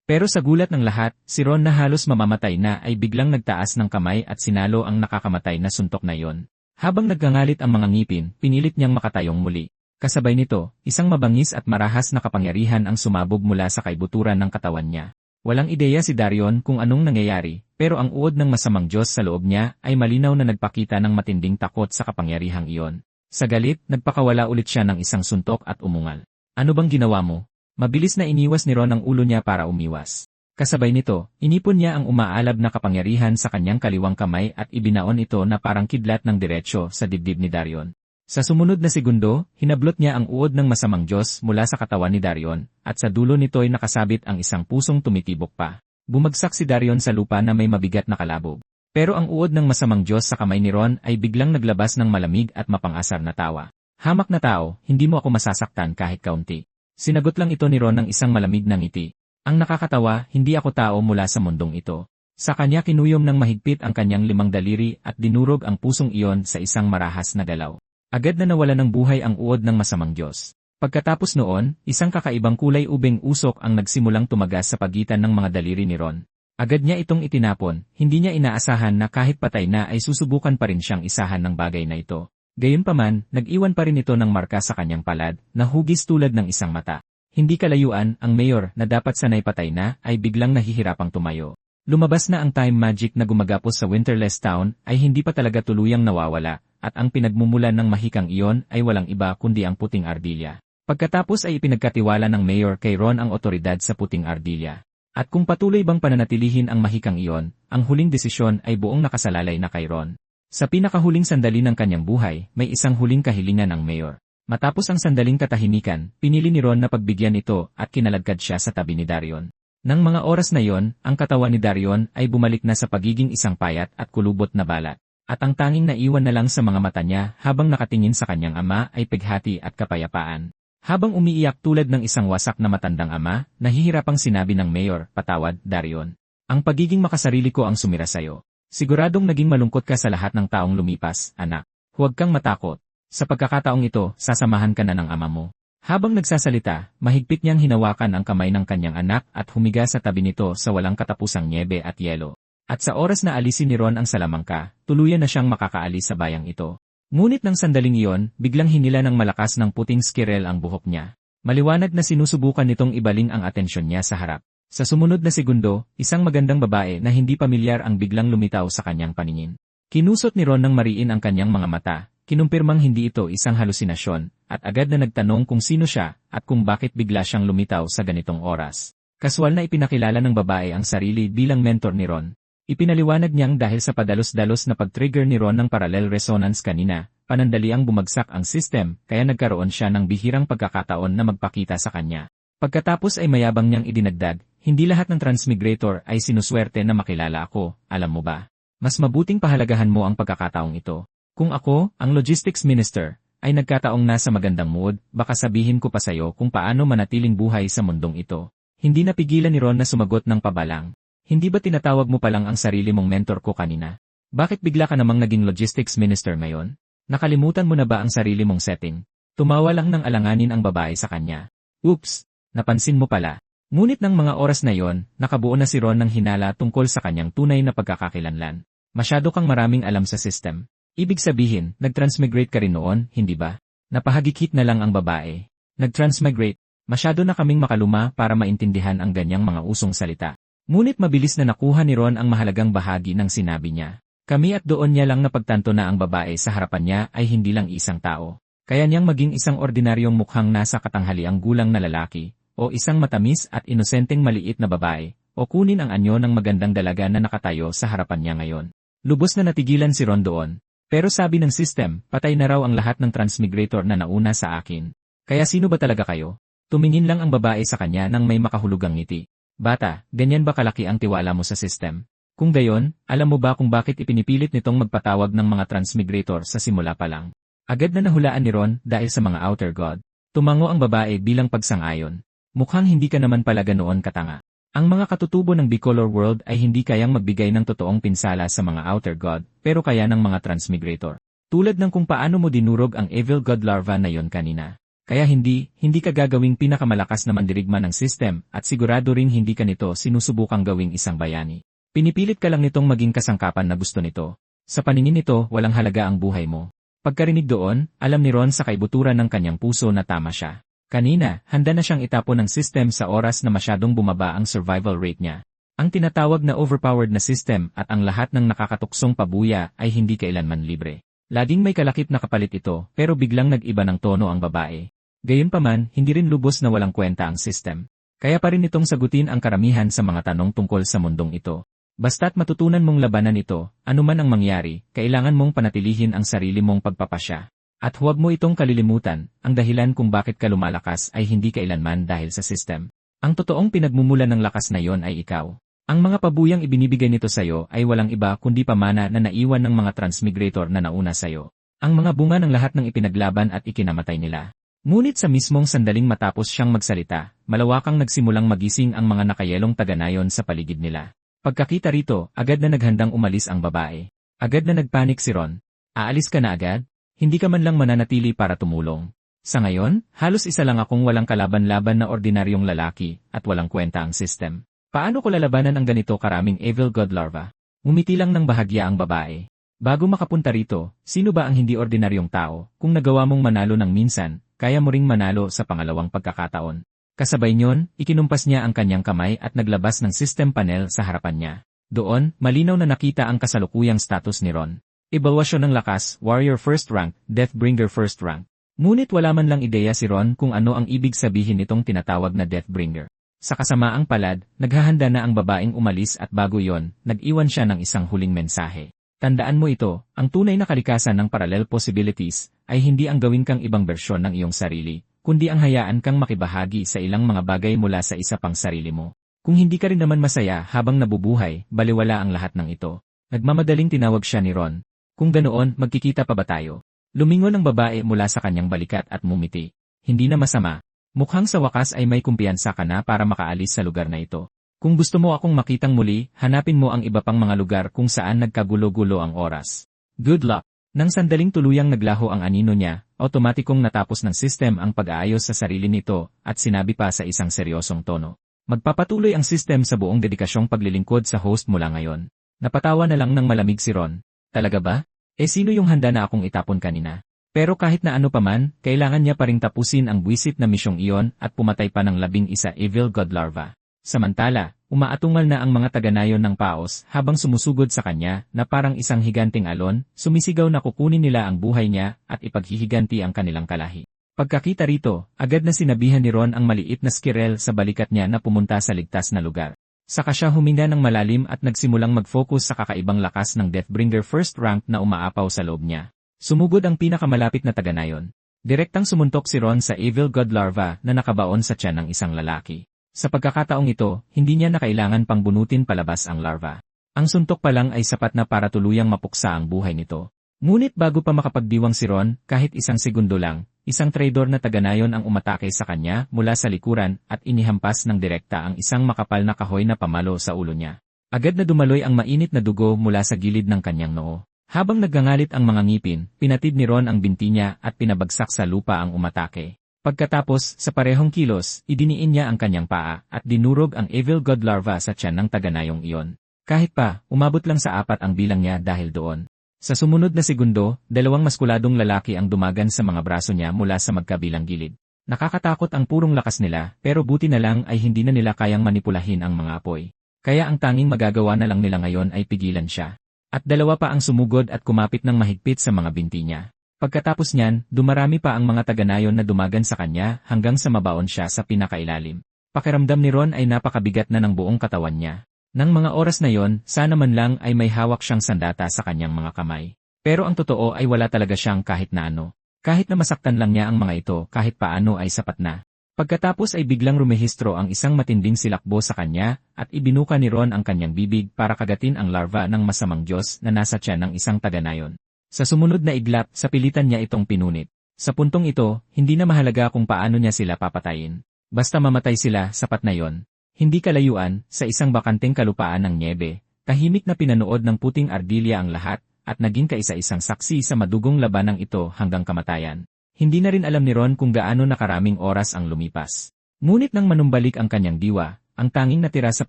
[SPEAKER 1] Pero sa gulat ng lahat, si Ron na halos mamamatay na ay biglang nagtaas ng kamay at sinalo ang nakakamatay na suntok na iyon. Habang naggangalit ang mga ngipin, pinilit niyang makatayong muli. Kasabay nito, isang mabangis at marahas na kapangyarihan ang sumabog mula sa kaibuturan ng katawan niya. Walang ideya si Darion kung anong nangyayari, pero ang uod ng masamang Diyos sa loob niya ay malinaw na nagpakita ng matinding takot sa kapangyarihang iyon. Sa galit, nagpakawala ulit siya ng isang suntok at umungal. Ano bang ginawa mo? Mabilis na iniwas ni Ron ang ulo niya para umiwas. Kasabay nito, inipon niya ang umaalab na kapangyarihan sa kanyang kaliwang kamay at ibinaon ito na parang kidlat ng diretsyo sa dibdib ni Darion. Sa sumunod na segundo, hinablot niya ang uod ng masamang Diyos mula sa katawan ni Darion, at sa dulo nito ay nakasabit ang isang pusong tumitibok pa. Bumagsak si Darion sa lupa na may mabigat na kalabog. Pero ang uod ng masamang Diyos sa kamay ni Ron ay biglang naglabas ng malamig at mapangasar na tawa. Hamak na tao, hindi mo ako masasaktan kahit kaunti. Sinagot lang ito ni Ron ng isang malamig na ngiti. Ang nakakatawa, hindi ako tao mula sa mundong ito. Sa kanya kinuyom ng mahigpit ang kanyang 5 daliri at dinurog ang pusong iyon sa isang marahas na galaw. Agad na nawala ng buhay ang uod ng masamang Diyos. Pagkatapos noon, isang kakaibang kulay ubing usok ang nagsimulang tumagas sa pagitan ng mga daliri ni Ron. Agad niya itong itinapon, hindi niya inaasahan na kahit patay na ay susubukan pa rin siyang isahan ng bagay na ito. Gayunpaman, nag-iwan pa rin ito ng marka sa kanyang palad, na hugis tulad ng isang mata. Hindi kalayuan, ang mayor na dapat sanay patay na ay biglang nahihirapang tumayo. Lumabas na ang time magic na gumagapos sa Winterless Town ay hindi pa talaga tuluyang nawawala, at ang pinagmumulan ng mahikang iyon ay walang iba kundi ang puting ardilya. Pagkatapos ay ipinagkatiwala ng mayor kay Ron ang otoridad sa puting ardilya. At kung patuloy bang pananatilihin ang mahikang iyon, ang huling desisyon ay buong nakasalalay na kay Ron. Sa pinakahuling sandali ng kanyang buhay, may isang huling kahilingan ang mayor. Matapos ang sandaling katahimikan, pinili ni Ron na pagbigyan ito at kinalagkad siya sa tabi ni Darion. Nang mga oras na yon, ang katawan ni Darion ay bumalik na sa pagiging isang payat at kulubot na balat. At ang tanging naiwan na lang sa mga mata niya habang nakatingin sa kanyang ama ay pighati at kapayapaan. Habang umiiyak tulad ng isang wasak na matandang ama, nahihirapang sinabi ng mayor, patawad, Darion. Ang pagiging makasarili ko ang sumira sayo. Siguradong naging malungkot ka sa lahat ng taong lumipas, anak. Huwag kang matakot. Sa pagkakataong ito, sasamahan ka na ng ama mo. Habang nagsasalita, mahigpit niyang hinawakan ang kamay ng kanyang anak at humiga sa tabi nito sa walang katapusang nyebe at yelo. At sa oras na alisin ni Ron ang salamangka, tuluyan na siyang makakaalis sa bayang ito. Ngunit ng sandaling iyon, biglang hinila ng malakas ng puting skirel ang buhok niya. Maliwanag na sinusubukan nitong ibaling ang atensyon niya sa harap. Sa sumunod na segundo, isang magandang babae na hindi pamilyar ang biglang lumitaw sa kanyang paningin. Kinusot ni Ron ng mariin ang kanyang mga mata, kinumpirmang hindi ito isang halusinasyon, at agad na nagtanong kung sino siya at kung bakit bigla siyang lumitaw sa ganitong oras. Kaswal na ipinakilala ng babae ang sarili bilang mentor ni Ron. Ipinaliwanag niyang dahil sa padalos-dalos na pag-trigger ni Ron ng parallel resonance kanina, panandaliang bumagsak ang system, kaya nagkaroon siya ng bihirang pagkakataon na magpakita sa kanya. Pagkatapos ay mayabang niyang idinagdag, hindi lahat ng transmigrator ay sinuswerte na makilala ako, alam mo ba? Mas mabuting pahalagahan mo ang pagkakataong ito. Kung ako, ang logistics minister, ay nagkataong nasa magandang mood, baka sabihin ko pa sayo kung paano manatiling buhay sa mundong ito. Hindi napigilan ni Ron na sumagot ng pabalang. Hindi ba tinatawag mo palang ang sarili mong mentor ko kanina? Bakit bigla ka namang naging logistics minister ngayon? Nakalimutan mo na ba ang sarili mong setting? Tumawa lang ng alanganin ang babae sa kanya. Oops, napansin mo pala. Ngunit ng mga oras na yon, nakabuo na si Ron ng hinala tungkol sa kanyang tunay na pagkakakilanlan. Masyado kang maraming alam sa system. Ibig sabihin, nag-transmigrate ka rin noon, hindi ba? Napahagikit na lang ang babae. Nag-transmigrate, masyado na kaming makaluma para maintindihan ang ganyang mga usong salita. Ngunit mabilis na nakuha ni Ron ang mahalagang bahagi ng sinabi niya. Kami at doon niya lang napagtanto na ang babae sa harapan niya ay hindi lang isang tao. Kaya niyang maging isang ordinaryong mukhang nasa katanghaliang gulang na lalaki, o isang matamis at inosenteng maliit na babae, o kunin ang anyo ng magandang dalaga na nakatayo sa harapan niya ngayon. Lubos na natigilan si Ron doon. Pero sabi ng system, patay na raw ang lahat ng transmigrator na nauna sa akin. Kaya sino ba talaga kayo? Tumingin lang ang babae sa kanya nang may makahulugang ngiti. Bata, ganyan ba kalaki ang tiwala mo sa system? Kung gayon, alam mo ba kung bakit ipinipilit nitong magpatawag ng mga transmigrator sa simula pa lang? Agad na nahulaan ni Ron dahil sa mga outer god. Tumango ang babae bilang pagsang-ayon. Mukhang hindi ka naman pala ganoon katanga. Ang mga katutubo ng bicolor world ay hindi kayang magbigay ng totoong pinsala sa mga outer god, pero kaya ng mga transmigrator. Tulad ng kung paano mo dinurog ang evil god larva na yon kanina. Kaya hindi ka gagawing pinakamalakas na mandirigma ng system at sigurado ring hindi ka nito sinusubukang gawing isang bayani. Pinipilit ka lang nitong maging kasangkapan na gusto nito. Sa paningin nito, walang halaga ang buhay mo. Pagkarinig doon, alam ni Ron sa kaibuturan ng kanyang puso na tama siya. Kanina, handa na siyang itapon ng system sa oras na masyadong bumaba ang survival rate niya. Ang tinatawag na overpowered na system at ang lahat ng nakakatuksong pabuya ay hindi kailanman libre. Laging may kalakip na kapalit ito, pero biglang nag-iba ng tono ang babae. Gayunpaman, hindi rin lubos na walang kwenta ang system. Kaya pa rin itong sagutin ang karamihan sa mga tanong tungkol sa mundong ito. Basta't matutunan mong labanan ito, anuman ang mangyari, kailangan mong panatilihin ang sarili mong pagpapasya. At huwag mo itong kalilimutan, ang dahilan kung bakit ka lumalakas ay hindi kailanman dahil sa system. Ang totoong pinagmumulan ng lakas na yon ay ikaw. Ang mga pabuyang ibinibigay nito sayo ay walang iba kundi pamana na naiwan ng mga transmigrator na nauna sayo. Ang mga bunga ng lahat ng ipinaglaban at ikinamatay nila. Ngunit sa mismong sandaling matapos siyang magsalita, malawakang nagsimulang magising ang mga nakayelong taga-nayon sa paligid nila. Pagkakita rito, agad na naghandang umalis ang babae. Agad na nagpanik si Ron. Aalis ka na agad? Hindi ka man lang mananatili para tumulong. Sa ngayon, halos isa lang akong walang kalaban-laban na ordinaryong lalaki at walang kwenta ang system. Paano ko lalabanan ang ganito karaming evil god larva? Ngumiti lang ng bahagya ang babae. Bago makapunta rito, sino ba ang hindi ordinaryong tao? Kung nagawa mong manalo ng minsan, kaya mo ring manalo sa pangalawang pagkakataon. Kasabay nyon, ikinumpas niya ang kanyang kamay at naglabas ng system panel sa harapan niya. Doon, malinaw na nakita ang kasalukuyang status ni Ron. Ebalwasyon ng lakas, Warrior First Rank, Deathbringer First Rank. Ngunit wala man lang ideya si Ron kung ano ang ibig sabihin nitong tinatawag na Deathbringer. Sa kasamaang palad, naghahanda na ang babaeng umalis at bago yon, nag-iwan siya ng isang huling mensahe. Tandaan mo ito, ang tunay na kalikasan ng parallel possibilities ay hindi ang gawin kang ibang bersyon ng iyong sarili, kundi ang hayaan kang makibahagi sa ilang mga bagay mula sa isa pang sarili mo. Kung hindi ka rin naman masaya habang nabubuhay, baliwala ang lahat ng ito. Nagmamadaling tinawag siya ni Ron. Kung ganoon, magkikita pa ba tayo? Lumingon ang babae mula sa kanyang balikat at mumiti. Hindi na masama. Mukhang sa wakas ay may kumpiyansa ka na para makaalis sa lugar na ito. Kung gusto mo akong makitang muli, hanapin mo ang iba pang mga lugar kung saan nagkagulo-gulo ang oras. Good luck! Nang sandaling tuluyang naglaho ang anino niya, automatikong natapos ng system ang pag-aayos sa sarili nito at sinabi pa sa isang seryosong tono. Magpapatuloy ang system sa buong dedikasyong paglilingkod sa host mula ngayon. Napatawa na lang ng malamig si Ron. Talaga ba? Sino yung handa na akong itapon kanina? Pero kahit na ano paman, kailangan niya pa ring tapusin ang buwisit na misyong iyon at pumatay pa ng 11 evil god larva. Samantala, umaatungal na ang mga taga-nayon ng Paos habang sumusugod sa kanya na parang isang higanting alon, sumisigaw na kukunin nila ang buhay niya at ipaghihiganti ang kanilang kalahi. Pagkakita rito, agad na sinabihan ni Ron ang maliit na skirel sa balikat niya na pumunta sa ligtas na lugar. Saka siya huminga ng malalim at nagsimulang mag-focus sa kakaibang lakas ng Deathbringer First Rank na umaapaw sa loob niya. Sumugod ang pinakamalapit na taga-nayon. Direktang sumuntok si Ron sa evil god larva na nakabaon sa tiyan ng isang lalaki. Sa pagkakataong ito, hindi niya na kailangan pang bunutin palabas ang larva. Ang suntok pa lang ay sapat na para tuluyang mapuksa ang buhay nito. Ngunit bago pa makapagdiwang si Ron, kahit isang segundo lang, isang traidor na taga-nayon ang umatake sa kanya mula sa likuran at inihampas ng direkta ang isang makapal na kahoy na pamalo sa ulo niya. Agad na dumaloy ang mainit na dugo mula sa gilid ng kanyang noo. Habang nagngangalit ang mga ngipin, pinatid ni Ron ang binti niya at pinabagsak sa lupa ang umatake. Pagkatapos, sa parehong kilos, idiniin niya ang kanyang paa at dinurog ang Evil God larva sa tiyan ng taga-nayong iyon. Kahit pa, umabot lang sa 4 ang bilang niya dahil doon. Sa sumunod na segundo, 2 maskuladong lalaki ang dumagan sa mga braso niya mula sa magkabilang gilid. Nakakatakot ang purong lakas nila, pero buti na lang ay hindi na nila kayang manipulahin ang mga apoy. Kaya ang tanging magagawa na lang nila ngayon ay pigilan siya. At 2 pa ang sumugod at kumapit ng mahigpit sa mga binti niya. Pagkatapos niyan, dumarami pa ang mga taga-nayon na dumagan sa kanya hanggang sa mabaon siya sa pinakailalim. Pakiramdam ni Ron ay napakabigat na ng buong katawan niya. Nang mga oras na yon, sana man lang ay may hawak siyang sandata sa kanyang mga kamay. Pero ang totoo ay wala talaga siyang kahit na ano. Kahit na masaktan lang niya ang mga ito, kahit paano ay sapat na. Pagkatapos ay biglang rumehistro ang isang matinding silakbo sa kanya at ibinuka ni Ron ang kanyang bibig para kagatin ang larva ng masamang Diyos na nasa tiyan ng isang taga-nayon. Sa sumunod na iglap, sa pilitan niya itong pinunit. Sa puntong ito, hindi na mahalaga kung paano niya sila papatayin. Basta mamatay sila, sapat na yon. Hindi kalayuan, sa isang bakanteng kalupaan ng nyebe, tahimik na pinanood ng puting ardilya ang lahat at naging kaisa-isang saksi sa madugong labanang ito hanggang kamatayan. Hindi na rin alam ni Ron kung gaano nakaraming oras ang lumipas. Ngunit nang manumbalik ang kanyang diwa, ang tanging natira sa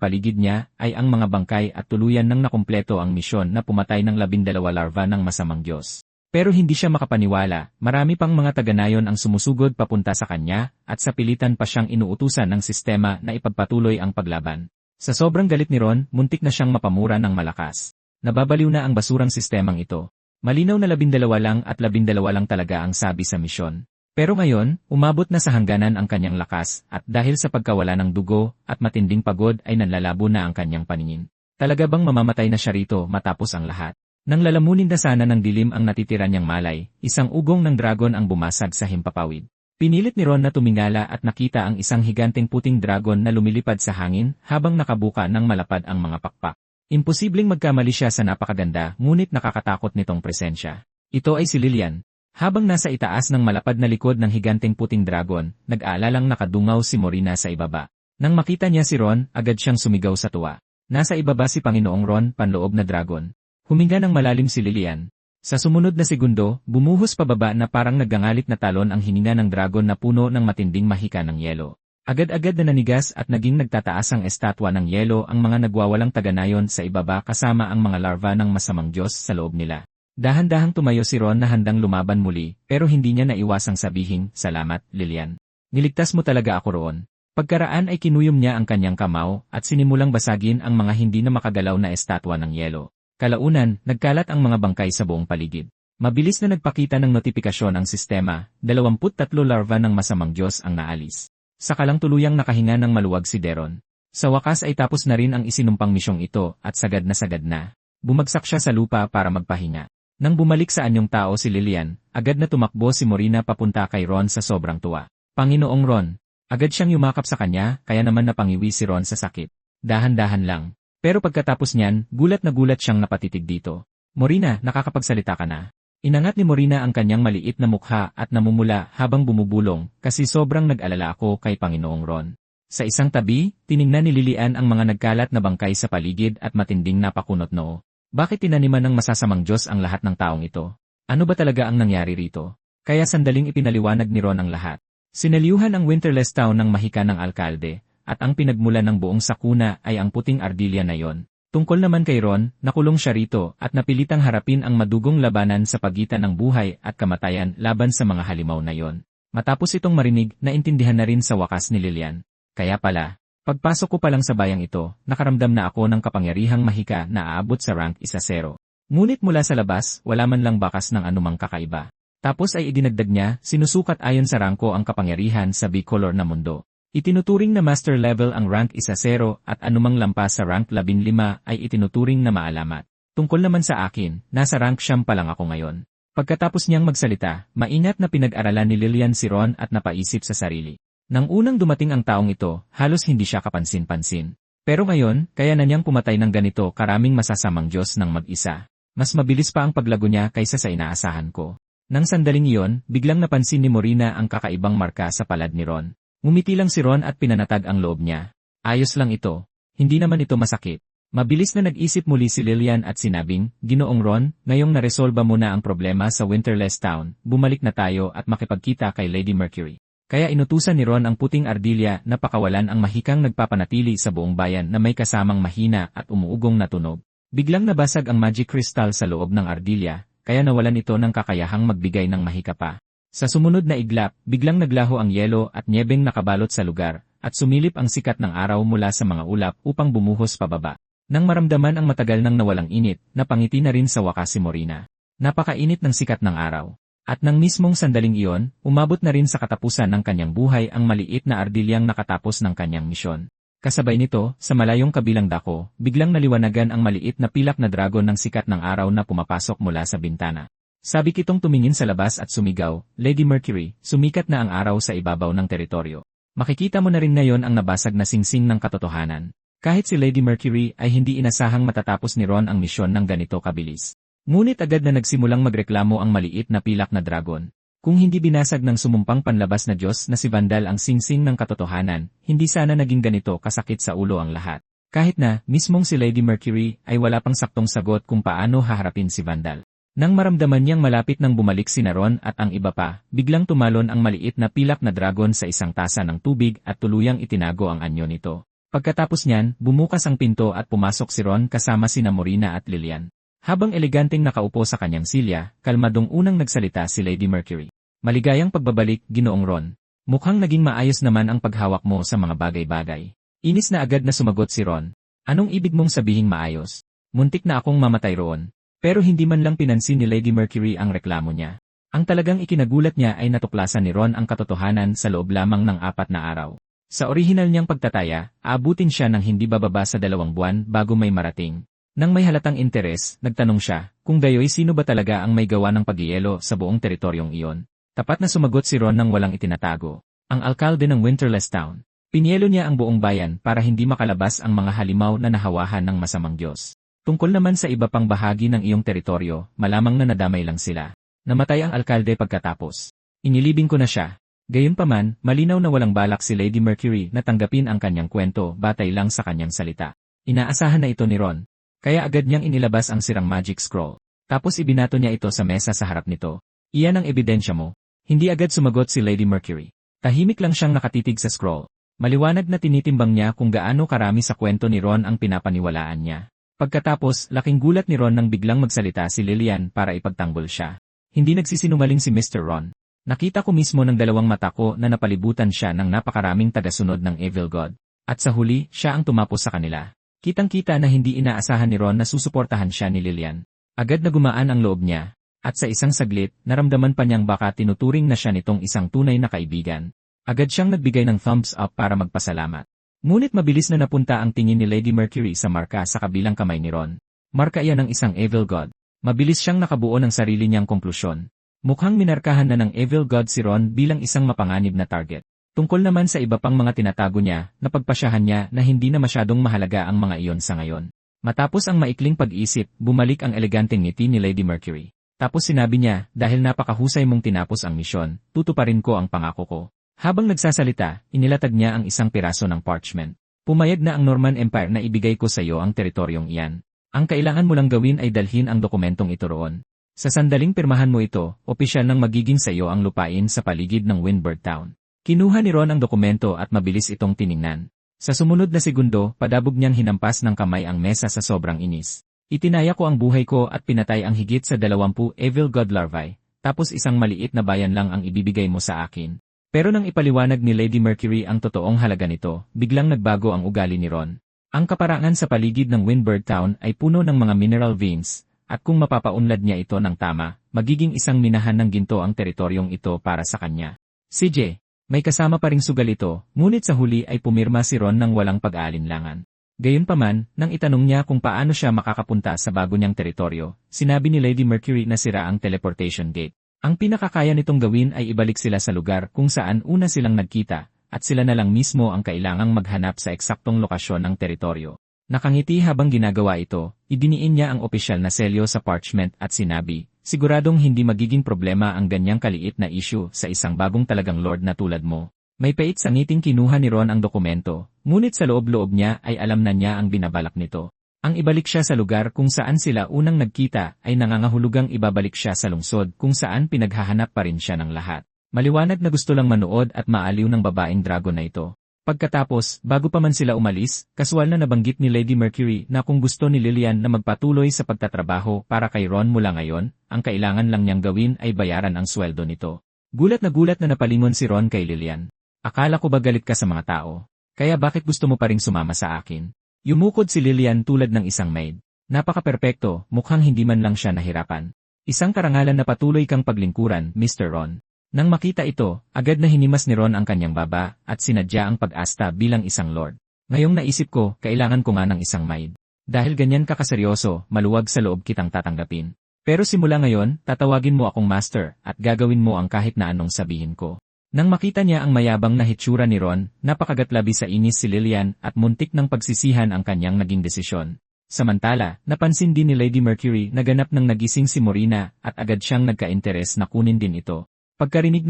[SPEAKER 1] paligid niya ay ang mga bangkay at tuluyan nang nakumpleto ang misyon na pumatay ng 12 larva ng masamang Diyos. Pero hindi siya makapaniwala, marami pang mga taga-nayon ang sumusugod papunta sa kanya at sa pilitan pa siyang inuutusan ng sistema na ipagpatuloy ang paglaban. Sa sobrang galit ni Ron, muntik na siyang mapamura ng malakas. Nababaliw na ang basurang sistemang ito. Malinaw na 12 lang at 12 lang talaga ang sabi sa misyon. Pero ngayon, umabot na sa hangganan ang kanyang lakas at dahil sa pagkawala ng dugo at matinding pagod ay nanlalabo na ang kanyang paningin. Talaga bang mamamatay na siya rito matapos ang lahat? Nang lalamunin na sana ng dilim ang natitira niyang malay, isang ugong ng dragon ang bumasag sa himpapawid. Pinilit ni Ron na tumingala at nakita ang isang higanteng puting dragon na lumilipad sa hangin habang nakabuka ng malapad ang mga pakpak. Imposibleng magkamali siya sa napakaganda ngunit nakakatakot nitong presensya. Ito ay si Lilian. Habang nasa itaas ng malapad na likod ng higanteng puting dragon, nag-aalalang nakadungaw si Morina sa ibaba. Nang makita niya si Ron, agad siyang sumigaw sa tuwa. Nasa ibaba si Panginoong Ron, panloob na dragon. Huminga ng malalim si Lilian. Sa sumunod na segundo, bumuhos pababa na parang naggangalit na talon ang hininga ng dragon na puno ng matinding mahika ng yelo. Agad-agad na nanigas at naging nagtataas ang estatwa ng yelo ang mga nagwawalang taga-nayon sa ibaba kasama ang mga larva ng masamang Diyos sa loob nila. Dahan-dahang tumayo si Ron na handang lumaban muli, pero hindi niya naiwasang sabihin, "Salamat, Lilian. Niligtas mo talaga ako roon." Pagkaraan ay kinuyom niya ang kanyang kamao at sinimulang basagin ang mga hindi na makagalaw na estatwa ng yelo. Kalaunan, nagkalat ang mga bangkay sa buong paligid. Mabilis na nagpakita ng notifikasyon ang sistema, 23 larva ng masamang Diyos ang naalis. Saka lang tuluyang nakahinga ng maluwag si Deron. Sa wakas ay tapos na rin ang isinumpang misyong ito at sagad na sagad na. Bumagsak siya sa lupa para magpahinga. Nang bumalik sa anyong tao si Lilian, agad na tumakbo si Morina papunta kay Ron sa sobrang tuwa. "Panginoong Ron." Agad siyang yumakap sa kanya, kaya naman napangiwi si Ron sa sakit. Dahan-dahan lang. Pero pagkatapos niyan, gulat na gulat siyang napatitig dito. "Morina, nakakapagsalita ka na." Inangat ni Morina ang kanyang maliit na mukha at namumula habang bumubulong kasi sobrang nag-alala ako kay Panginoong Ron. Sa isang tabi, tiningnan ni Lilian ang mga nagkalat na bangkay sa paligid at matinding napakunot noo. Bakit tinaniman ng masasamang Diyos ang lahat ng taong ito? Ano ba talaga ang nangyari rito? Kaya sandaling ipinaliwanag ni Ron ang lahat. Sinaliuhan ang Winterless Town ng mahika ng alkalde, at ang pinagmulan ng buong sakuna ay ang puting ardilya na yon. Tungkol naman kay Ron, nakulong siya rito at napilitang harapin ang madugong labanan sa pagitan ng buhay at kamatayan laban sa mga halimaw na yon. Matapos itong marinig, naintindihan na rin sa wakas ni Lilian. Kaya pala, pagpasok ko pa lang sa bayang ito, nakaramdam na ako ng kapangyarihang mahika na aabot sa rank 1-0. Ngunit mula sa labas, wala man lang bakas ng anumang kakaiba. Tapos ay idinagdag niya, sinusukat ayon sa rangko ang kapangyarihan sa bicolor na mundo. Itinuturing na master level ang rank 1-0 at anumang lampas sa rank 15 ay itinuturing na maalamat. Tungkol naman sa akin, nasa rank 9 pa lang ako ngayon. Pagkatapos niyang magsalita, maingat na pinag-aralan ni Lilian si Ron at napaisip sa sarili. Nang unang dumating ang taong ito, halos hindi siya kapansin-pansin. Pero ngayon, kaya na niyang pumatay ng ganito karaming masasamang Diyos ng mag-isa. Mas mabilis pa ang paglago niya kaysa sa inaasahan ko. Nang sandaling iyon, biglang napansin ni Morina ang kakaibang marka sa palad ni Ron. Ngumiti lang si Ron at pinanatag ang loob niya. Ayos lang ito. Hindi naman ito masakit. Mabilis na nag-isip muli si Lillian at sinabing, Ginoong Ron, ngayong naresolba mo na ang problema sa Winterless Town, bumalik na tayo at makipagkita kay Lady Mercury. Kaya inutusan ni Ron ang puting ardilya na pakawalan ang mahikang nagpapanatili sa buong bayan na may kasamang mahina at umuugong na tunog. Biglang nabasag ang magic crystal sa loob ng ardilya, kaya nawalan ito ng kakayahang magbigay ng mahika pa. Sa sumunod na iglap, biglang naglaho ang yelo at nyebeng nakabalot sa lugar, at sumilip ang sikat ng araw mula sa mga ulap upang bumuhos pababa. Nang maramdaman ang matagal nang nawalang init, napangiti na rin sa wakas si Morina. Napakainit ng sikat ng araw. At nang mismong sandaling iyon, umabot na rin sa katapusan ng kanyang buhay ang maliit na ardilyang nakatapos ng kanyang misyon. Kasabay nito, sa malayong kabilang dako, biglang naliwanagan ang maliit na pilak na dragon ng sikat ng araw na pumapasok mula sa bintana. Sabik itong tumingin sa labas at sumigaw, Lady Mercury, sumikat na ang araw sa ibabaw ng teritoryo. Makikita mo na rin ngayon ang nabasag na singsing ng katotohanan. Kahit si Lady Mercury ay hindi inasahang matatapos ni Ron ang misyon ng ganito kabilis. Ngunit agad na nagsimulang magreklamo ang maliit na pilak na dragon. Kung hindi binasag ng sumumpang panlabas na Diyos na si Vandal ang singsing ng katotohanan, hindi sana naging ganito kasakit sa ulo ang lahat. Kahit na, mismong si Lady Mercury ay wala pang saktong sagot kung paano haharapin si Vandal. Nang maramdaman niyang malapit nang bumalik si Ron at ang iba pa, biglang tumalon ang maliit na pilak na dragon sa isang tasa ng tubig at tuluyang itinago ang anyo nito. Pagkatapos niyan, bumukas ang pinto at pumasok si Ron kasama sina Morina at Lillian. Habang eleganteng nakaupo sa kanyang silya, kalmadong unang nagsalita si Lady Mercury. Maligayang pagbabalik, Ginoong Ron. Mukhang naging maayos naman ang paghawak mo sa mga bagay-bagay. Inis na agad na sumagot si Ron. Anong ibig mong sabihing maayos? Muntik na akong mamatay roon. Pero hindi man lang pinansin ni Lady Mercury ang reklamo niya. Ang talagang ikinagulat niya ay natuklasan ni Ron ang katotohanan sa loob lamang ng 4 na araw. Sa orihinal niyang pagtataya, aabutin siya ng hindi bababa sa 2 buwan bago may marating. Nang may halatang interes, nagtanong siya, kung gayoy sino ba talaga ang may gawa ng pagyelo sa buong teritoryong iyon. Tapat na sumagot si Ron nang walang itinatago. Ang alkalde ng Winterless Town. Pinyelo niya ang buong bayan para hindi makalabas ang mga halimaw na nahawahan ng masamang Diyos. Tungkol naman sa iba pang bahagi ng iyong teritoryo, malamang na nadamay lang sila. Namatay ang alkalde pagkatapos. Inilibing ko na siya. Gayunpaman, malinaw na walang balak si Lady Mercury na tanggapin ang kanyang kwento batay lang sa kanyang salita. Inaasahan na ito ni Ron. Kaya agad niyang inilabas ang sirang magic scroll. Tapos ibinato niya ito sa mesa sa harap nito. Iyan ang ebidensya mo. Hindi agad sumagot si Lady Mercury. Tahimik lang siyang nakatitig sa scroll. Maliwanag na tinitimbang niya kung gaano karami sa kwento ni Ron ang pinapaniwalaan niya. Pagkatapos, laking gulat ni Ron nang biglang magsalita si Lillian para ipagtanggol siya. Hindi nagsisinungaling si Mr. Ron. Nakita ko mismo ng 2 mata ko na napalibutan siya ng napakaraming tagasunod ng Evil God. At sa huli, siya ang tumapos sa kanila. Kitang-kita na hindi inaasahan ni Ron na susuportahan siya ni Lillian. Agad na gumaan ang loob niya. At sa isang saglit, naramdaman pa niyang baka tinuturing na siya nitong isang tunay na kaibigan. Agad siyang nagbigay ng thumbs up para magpasalamat. Ngunit mabilis na napunta ang tingin ni Lady Mercury sa marka sa kabilang kamay ni Ron. Marka iyan ng isang Evil God. Mabilis siyang nakabuo ng sarili niyang konklusyon. Mukhang minarkahan na ng Evil God si Ron bilang isang mapanganib na target. Tungkol naman sa iba pang mga tinatago niya, napagpasyahan niya na hindi na masyadong mahalaga ang mga iyon sa ngayon. Matapos ang maikling pag-isip, bumalik ang eleganteng ngiti ni Lady Mercury. Tapos sinabi niya, dahil napakahusay mong tinapos ang misyon, tutuparin ko ang pangako ko. Habang nagsasalita, inilatag niya ang isang piraso ng parchment. Pumayag na ang Norman Empire na ibigay ko sa iyo ang teritoryong iyan. Ang kailangan mo lang gawin ay dalhin ang dokumentong ito roon. Sa sandaling pirmahan mo ito, opisyal nang magiging sa iyo ang lupain sa paligid ng Windbird Town. Kinuha ni Ron ang dokumento at mabilis itong tiningnan. Sa sumunod na segundo, padabog niyang hinampas ng kamay ang mesa sa sobrang inis. Itinaya ko ang buhay ko at pinatay ang higit sa 20 Evil God larvae, tapos isang maliit na bayan lang ang ibibigay mo sa akin. Pero nang ipaliwanag ni Lady Mercury ang totoong halaga nito, biglang nagbago ang ugali ni Ron. Ang kaparangan sa paligid ng Windbird Town ay puno ng mga mineral veins, at kung mapapaunlad niya ito ng tama, magiging isang minahan ng ginto ang teritoryong ito para sa kanya. CJ, may kasama pa ring sugal ito, ngunit sa huli ay pumirma si Ron ng walang pag-aalinlangan. Gayunpaman, nang itanong niya kung paano siya makakapunta sa bago niyang teritoryo, sinabi ni Lady Mercury na sira ang teleportation gate. Ang pinakakaya nitong gawin ay ibalik sila sa lugar kung saan una silang nagkita, at sila na lang mismo ang kailangang maghanap sa eksaktong lokasyon ng teritoryo. Nakangiti habang ginagawa ito, idiniin niya ang opisyal na selyo sa parchment at sinabi, siguradong hindi magiging problema ang ganyang kaliit na issue sa isang bagong talagang lord na tulad mo. May pait sa ngiting kinuha ni Ron ang dokumento, ngunit sa loob-loob niya ay alam na niya ang binabalak nito. Ang ibalik siya sa lugar kung saan sila unang nagkita ay nangangahulugang ibabalik siya sa lungsod kung saan pinaghahanap pa rin siya ng lahat. Maliwanag na gusto lang manood at maaliw ng babaeng dragon na ito. Pagkatapos, bago pa man sila umalis, kaswal na nabanggit ni Lady Mercury na kung gusto ni Lillian na magpatuloy sa pagtatrabaho para kay Ron mula ngayon, ang kailangan lang niyang gawin ay bayaran ang sweldo nito. Gulat na napalingon si Ron kay Lillian. Akala ko ba galit ka sa mga tao? Kaya bakit gusto mo pa ring sumama sa akin? Yumukod si Lillian tulad ng isang maid. Napaka-perpekto, mukhang hindi man lang siya nahirapan. Isang karangalan na patuloy kang paglingkuran, Mr. Ron. Nang makita ito, agad na hinimas ni Ron ang kanyang baba at sinadya ang pag-asta bilang isang lord. Ngayong naisip ko, kailangan ko nga ng isang maid. Dahil ganyan ka kaseryoso, maluwag sa loob kitang tatanggapin. Pero simula ngayon, tatawagin mo akong master at gagawin mo ang kahit na anong sabihin ko. Nang makita niya ang mayabang na hitsura ni Ron, napakagatlabi sa inis si Lillian at muntik ng pagsisihan ang kanyang naging desisyon. Samantala, napansin din ni Lady Mercury na ganap ng nagising si Morina at agad siyang nagka-interes na kunin din ito. Pagkarinig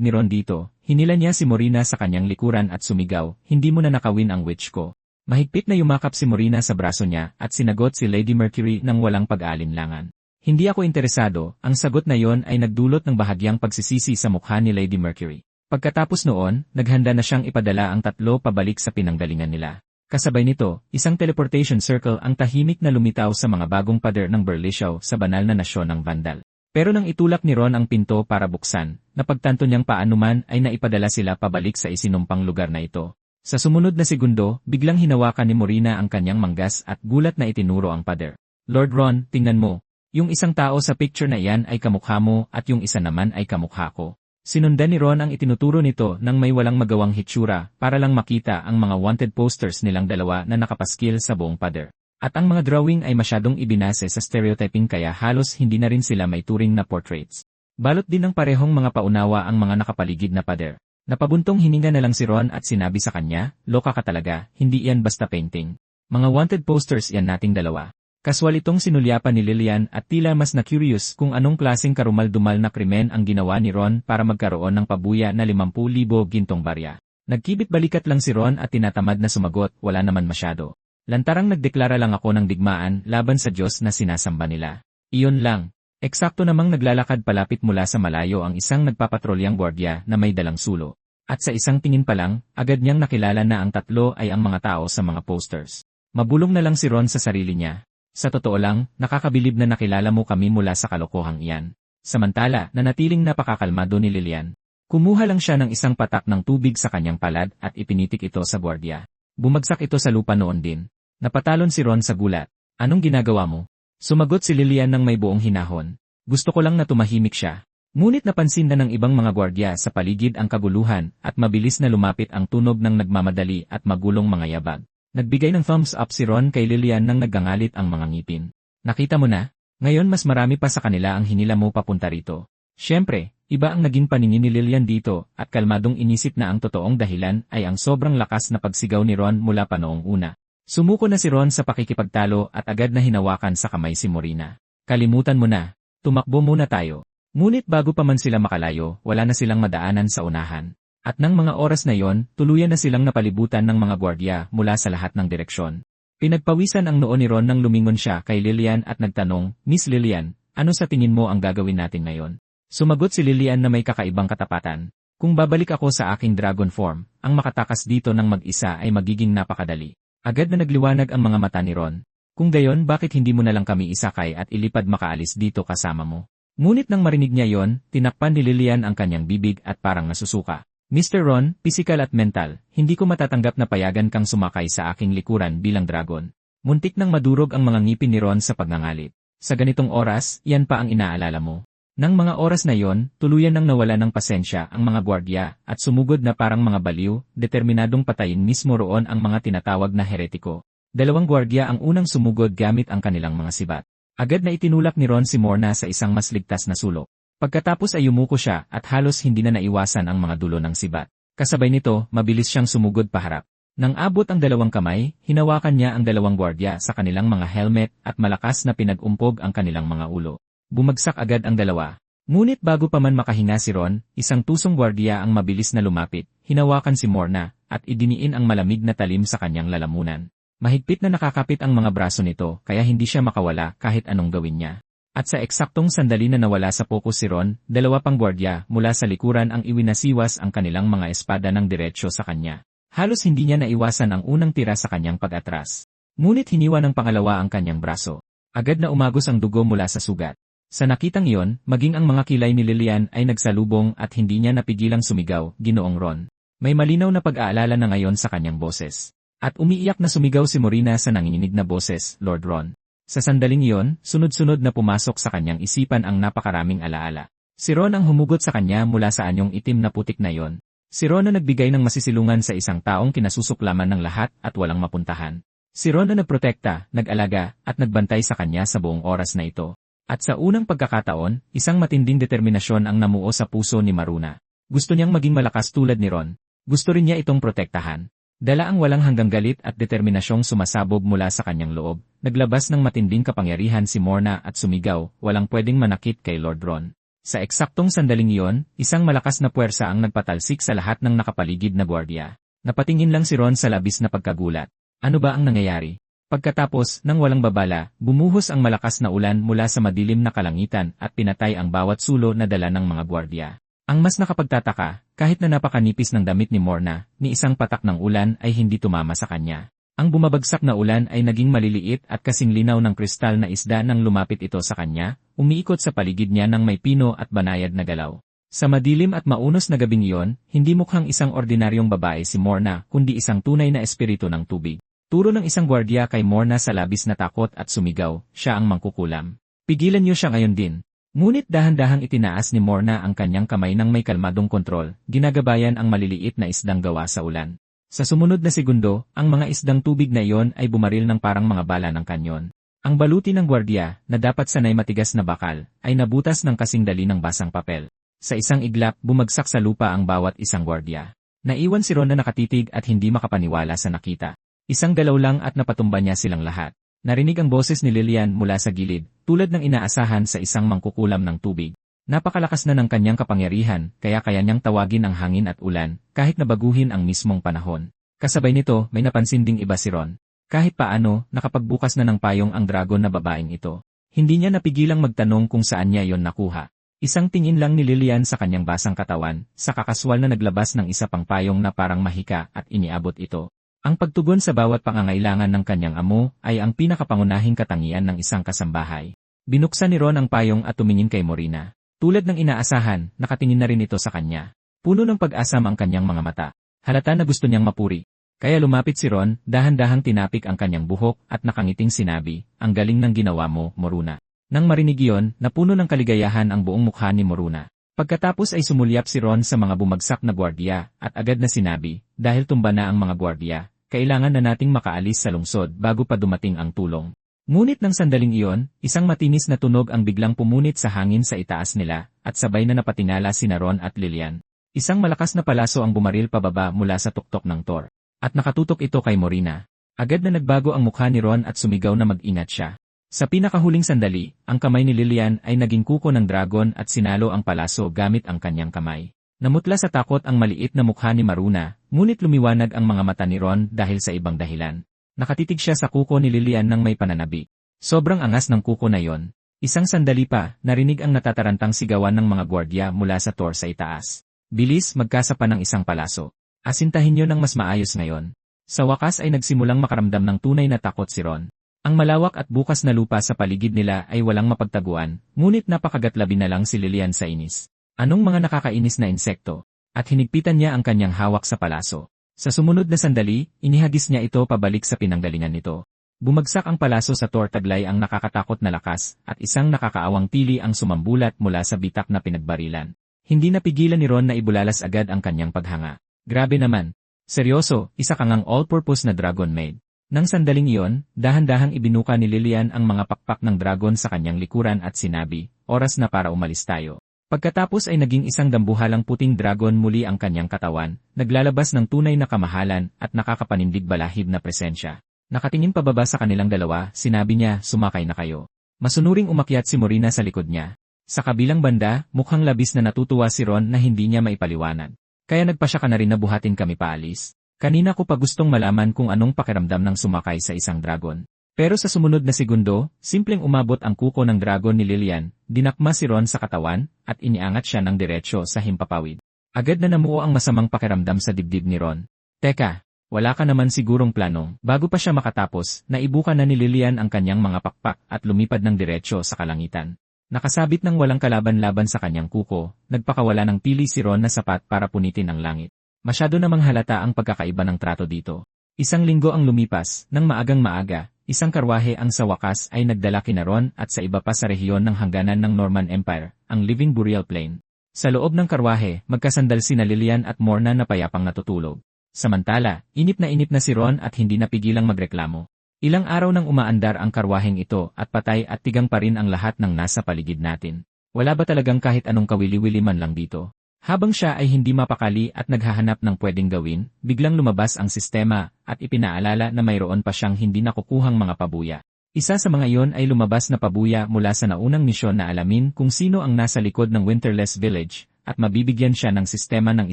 [SPEAKER 1] ni Ron dito, hinila niya si Morina sa kanyang likuran at sumigaw, hindi mo na nakawin ang witch ko. Mahigpit na yumakap si Morina sa braso niya at sinagot si Lady Mercury nang walang pag-aalinlangan. Hindi ako interesado, ang sagot na yon ay nagdulot ng bahagyang pagsisisi sa mukha ni Lady Mercury. Pagkatapos noon, naghanda na siyang ipadala ang tatlo pabalik sa pinanggalingan nila. Kasabay nito, isang teleportation circle ang tahimik na lumitaw sa mga bagong pader ng Berlishaw sa banal na nasyon ng Vandal. Pero nang itulak ni Ron ang pinto para buksan, napagtanto niyang paanuman ay naipadala sila pabalik sa isinumpang lugar na ito. Sa sumunod na segundo, biglang hinawakan ni Morina ang kanyang manggas at gulat na itinuro ang pader. Lord Ron, tingnan mo. Yung isang tao sa picture na iyan ay kamukha mo at yung isa naman ay kamukha ko. Sinundan ni Ron ang itinuturo nito nang may walang magawang hitsura para lang makita ang mga wanted posters nilang dalawa na nakapaskil sa buong pader. At ang mga drawing ay masyadong ibinase sa stereotyping kaya halos hindi na rin sila may turing na portraits. Balot din ng parehong mga paunawa ang mga nakapaligid na pader. Napabuntong hininga na lang si Ron at sinabi sa kanya, loka ka talaga, hindi iyan basta painting. Mga wanted posters yan nating dalawa. Kaswal itong sinulyapan ni Lillian at tila mas na-curious kung anong klaseng karumal-dumal na krimen ang ginawa ni Ron para magkaroon ng pabuya na 50,000 gintong barya. Nagkibit-balikat lang si Ron at tinatamad na sumagot, wala naman masyado. Lantarang nagdeklara lang ako ng digmaan laban sa Diyos na sinasamba nila. Iyon lang. Eksakto namang naglalakad palapit mula sa malayo ang isang nagpapatrolyang gwardiya na may dalang sulo. At sa isang tingin pa lang, agad niyang nakilala na ang tatlo ay ang mga tao sa mga posters. Mabulong na lang si Ron sa sarili niya. Sa totoo lang, nakakabilib na nakilala mo kami mula sa kalokohang iyan. Samantala, nanatiling napakakalmado ni Lillian. Kumuha lang siya ng isang patak ng tubig sa kanyang palad at ipinitik ito sa gwardiya. Bumagsak ito sa lupa noon din. Napatalon si Ron sa gulat. Anong ginagawa mo? Sumagot si Lillian ng may buong hinahon. Gusto ko lang na tumahimik siya. Ngunit napansin na ng ibang mga gwardiya sa paligid ang kaguluhan at mabilis na lumapit ang tunog ng nagmamadali at magulong mga yabag. Nagbigay ng thumbs up si Ron kay Lillian nang naggangalit ang mga ngipin. Nakita mo na? Ngayon mas marami pa sa kanila ang hinila mo papunta rito. Siyempre, iba ang naging paningin ni Lillian dito at kalmadong inisip na ang totoong dahilan ay ang sobrang lakas na pagsigaw ni Ron mula pa noong una. Sumuko na si Ron sa pakikipagtalo at agad na hinawakan sa kamay si Morina. Kalimutan mo na. Tumakbo muna tayo. Ngunit bago pa man sila makalayo, wala na silang madaanan sa unahan. At nang mga oras na yon, tuluyan na silang napalibutan ng mga gwardiya mula sa lahat ng direksyon. Pinagpawisan ang noo ni Ron nang lumingon siya kay Lillian at nagtanong, Miss Lillian, ano sa tingin mo ang gagawin natin ngayon? Sumagot si Lillian na may kakaibang katapatan. Kung babalik ako sa aking dragon form, ang makatakas dito ng mag-isa ay magiging napakadali. Agad na nagliwanag ang mga mata ni Ron. Kung gayon, bakit hindi mo na lang kami isakay at ilipad makaalis dito kasama mo? Ngunit nang marinig niya yon, tinakpan ni Lillian ang kanyang bibig at parang nasusuka. Mr. Ron, physical at mental, hindi ko matatanggap na payagan kang sumakay sa aking likuran bilang dragon. Muntik nang madurog ang mga ngipin ni Ron sa pagngangalit. Sa ganitong oras, yan pa ang inaalala mo. Nang mga oras na yon, tuluyan nang nawala ng pasensya ang mga gwardiya at sumugod na parang mga baliw, determinadong patayin mismo roon ang mga tinatawag na heretiko. Dalawang gwardiya ang unang sumugod gamit ang kanilang mga sibat. Agad na itinulak ni Ron si Morna sa isang mas ligtas na sulok. Pagkatapos ay yumuko siya at halos hindi na naiwasan ang mga dulo ng sibat. Kasabay nito, mabilis siyang sumugod paharap. Nang abot ang dalawang kamay, hinawakan niya ang dalawang gwardiya sa kanilang mga helmet at malakas na pinag-umpog ang kanilang mga ulo. Bumagsak agad ang dalawa. Ngunit bago pa man makahinga si Ron, isang tusong gwardiya ang mabilis na lumapit, hinawakan si Morna, at idiniin ang malamig na talim sa kanyang lalamunan. Mahigpit na nakakapit ang mga braso nito kaya hindi siya makawala kahit anong gawin niya. At sa eksaktong sandali na nawala sa pokus si Ron, dalawa pang gwardiya mula sa likuran ang iwinasiwas ang kanilang mga espada ng diretsyo sa kanya. Halos hindi niya naiwasan ang unang tira sa kanyang pag-atras. Ngunit hiniwa ng pangalawa ang kanyang braso. Agad na umagos ang dugo mula sa sugat. Sa nakitang iyon, maging ang mga kilay ni Lilian ay nagsalubong at hindi niya napigilang sumigaw, Ginoong Ron. May malinaw na pag-aalala na ngayon sa kanyang boses. At umiiyak na sumigaw si Morina sa nanginginig na boses, Lord Ron. Sa sandaling iyon, sunod-sunod na pumasok sa kanyang isipan ang napakaraming alaala. Si Ron ang humugot sa kanya mula sa anyong itim na putik na iyon. Si Ron na nagbigay ng masisilungan sa isang taong kinasusuklaman ng lahat at walang mapuntahan. Si Ron na nagprotekta, nag-alaga, at nagbantay sa kanya sa buong oras na ito. At sa unang pagkakataon, isang matinding determinasyon ang namuo sa puso ni Maruna. Gusto niyang maging malakas tulad ni Ron. Gusto rin niya itong protektahan. Dala ang walang hanggang galit at determinasyong sumasabog mula sa kanyang loob. Naglabas ng matinding kapangyarihan si Morna at sumigaw, walang pwedeng manakit kay Lord Ron. Sa eksaktong sandaling iyon, isang malakas na puwersa ang nagpatalsik sa lahat ng nakapaligid na gwardiya. Napatingin lang si Ron sa labis na pagkagulat. Ano ba ang nangyayari? Pagkatapos, nang walang babala, bumuhos ang malakas na ulan mula sa madilim na kalangitan at pinatay ang bawat sulo na dala ng mga gwardiya. Ang mas nakapagtataka, kahit na napakanipis ng damit ni Morna, ni isang patak ng ulan ay hindi tumama sa kanya. Ang bumabagsak na ulan ay naging maliliit at kasing linaw ng kristal na isda nang lumapit ito sa kanya, umiikot sa paligid niya ng may pino at banayad na galaw. Sa madilim at maunos na gabing iyon, hindi mukhang isang ordinaryong babae si Morna kundi isang tunay na espiritu ng tubig. Turo ng isang gwardiya kay Morna sa labis na takot at sumigaw, siya ang mangkukulam. Pigilan niyo siya ngayon din. Ngunit dahan-dahang itinaas ni Morna ang kanyang kamay ng may kalmadong kontrol, ginagabayan ang maliliit na isdang gawa sa ulan. Sa sumunod na segundo, ang mga isdang tubig na iyon ay bumaril ng parang mga bala ng kanyon. Ang baluti ng gwardiya, na dapat sanay matigas na bakal, ay nabutas ng kasing dali ng basang papel. Sa isang iglap, bumagsak sa lupa ang bawat isang gwardiya. Naiwan si Ron na nakatitig at hindi makapaniwala sa nakita. Isang galaw lang at napatumba niya silang lahat. Narinig ang boses ni Lilian mula sa gilid, tulad ng inaasahan sa isang mangkukulam ng tubig. Napakalakas na ng kanyang kapangyarihan, kaya niyang tawagin ang hangin at ulan, kahit na baguhin ang mismong panahon. Kasabay nito, may napansin ding iba si Ron. Kahit paano, nakapagbukas na ng payong ang dragon na babaeng ito. Hindi niya napigilang magtanong kung saan niya iyon nakuha. Isang tingin lang ni Lilian sa kanyang basang katawan, sa kakaswal na naglabas ng isa pang payong na parang mahika at iniabot ito. Ang pagtugon sa bawat pangangailangan ng kanyang amo ay ang pinakapangunahing katangian ng isang kasambahay. Binuksan ni Ron ang payong at tumingin kay Morina. Tulad ng inaasahan, nakatingin na rin ito sa kanya. Puno ng pag-asam ang kanyang mga mata. Halata na gusto niyang mapuri. Kaya lumapit si Ron, dahan-dahang tinapik ang kanyang buhok at nakangiting sinabi, ang galing ng ginawa mo, Moruna. Nang marinig iyon, napuno ng kaligayahan ang buong mukha ni Moruna. Pagkatapos ay sumulyap si Ron sa mga bumagsak na gwardiya at agad na sinabi, dahil tumba na ang mga gwardiya, kailangan na nating makaalis sa lungsod bago pa dumating ang tulong. Ngunit ng sandaling iyon, isang matinis na tunog ang biglang pumunit sa hangin sa itaas nila, at sabay na napatingala sina Ron at Lilian. Isang malakas na palaso ang bumaril pababa mula sa tuktok ng Thor. At nakatutok ito kay Morina. Agad na nagbago ang mukha ni Ron at sumigaw na mag-ingat siya. Sa pinakahuling sandali, ang kamay ni Lilian ay naging kuko ng dragon at sinalo ang palaso gamit ang kanyang kamay. Namutla sa takot ang maliit na mukha ni Maruna, ngunit lumiwanag ang mga mata ni Ron dahil sa ibang dahilan. Nakatitig siya sa kuko ni Lilian ng may pananabi. Sobrang angas ng kuko na yon. Isang sandali pa, narinig ang natatarantang sigawan ng mga gwardiya mula sa Thor sa itaas. Bilis, magkasapa ng isang palaso. Asintahin niyo ng mas maayos ngayon. Sa wakas ay nagsimulang makaramdam ng tunay na takot si Ron. Ang malawak at bukas na lupa sa paligid nila ay walang mapagtaguan, ngunit napakagatlabi na lang si Lilian sa inis. Anong mga nakakainis na insekto? At hinigpitan niya ang kanyang hawak sa palaso. Sa sumunod na sandali, inihagis niya ito pabalik sa pinanggalingan nito. Bumagsak ang palaso sa Thor taglay ang nakakatakot na lakas, at isang nakakaawang tili ang sumambulat mula sa bitak na pinagbarilan. Hindi napigilan ni Ron na ibulalas agad ang kanyang paghanga. Grabe naman. Seryoso, isa kang ang all-purpose na dragon maid. Nang sandaling iyon, dahan-dahang ibinuka ni Lilian ang mga pakpak ng dragon sa kanyang likuran at sinabi, oras na para umalis tayo. Pagkatapos ay naging isang dambuhalang puting dragon muli ang kanyang katawan, naglalabas ng tunay na kamahalan at nakakapanindig balahib na presensya. Nakatingin pababa sa kanilang dalawa, sinabi niya, sumakay na kayo. Masunuring umakyat si Morina sa likod niya. Sa kabilang banda, mukhang labis na natutuwa si Ron na hindi niya maipaliwanag. Kaya nagpasya ka na rin na buhatin kami paalis. Kanina ko pa gustong malaman kung anong pakiramdam ng sumakay sa isang dragon. Pero sa sumunod na segundo, simpleng umabot ang kuko ng dragon ni Lilian, dinakma si Ron sa katawan, at iniangat siya ng diretsyo sa himpapawid. Agad na namuo ang masamang pakiramdam sa dibdib ni Ron. Teka, wala ka naman sigurong planong. Bago pa siya makatapos, naibukan na ni Lilian ang kanyang mga pakpak at lumipad ng diretsyo sa kalangitan. Nakasabit ng walang kalaban-laban sa kanyang kuko, nagpakawala ng pili si Ron na sapat para punitin ang langit. Masyado namang halata ang pagkakaiba ng trato dito. Isang linggo ang lumipas, nang maagang maaga, isang karwahe ang sa wakas ay nagdala kina Ron at sa iba pa sa rehiyon ng hangganan ng Norman Empire, ang Living Burial Plain. Sa loob ng karwahe, magkasandal sina Lilian at Morna na payapang natutulog. Samantala, inip na si Ron at hindi napigilang magreklamo. Ilang araw nang umaandar ang karwaheng ito at patay at tigang pa rin ang lahat ng nasa paligid natin. Wala ba talagang kahit anong kawili-wili man lang dito? Habang siya ay hindi mapakali at naghahanap ng pwedeng gawin, biglang lumabas ang sistema at ipinaalala na mayroon pa siyang hindi nakukuhang mga pabuya. Isa sa mga iyon ay lumabas na pabuya mula sa naunang misyon na alamin kung sino ang nasa likod ng Winterless Village at mabibigyan siya ng sistema ng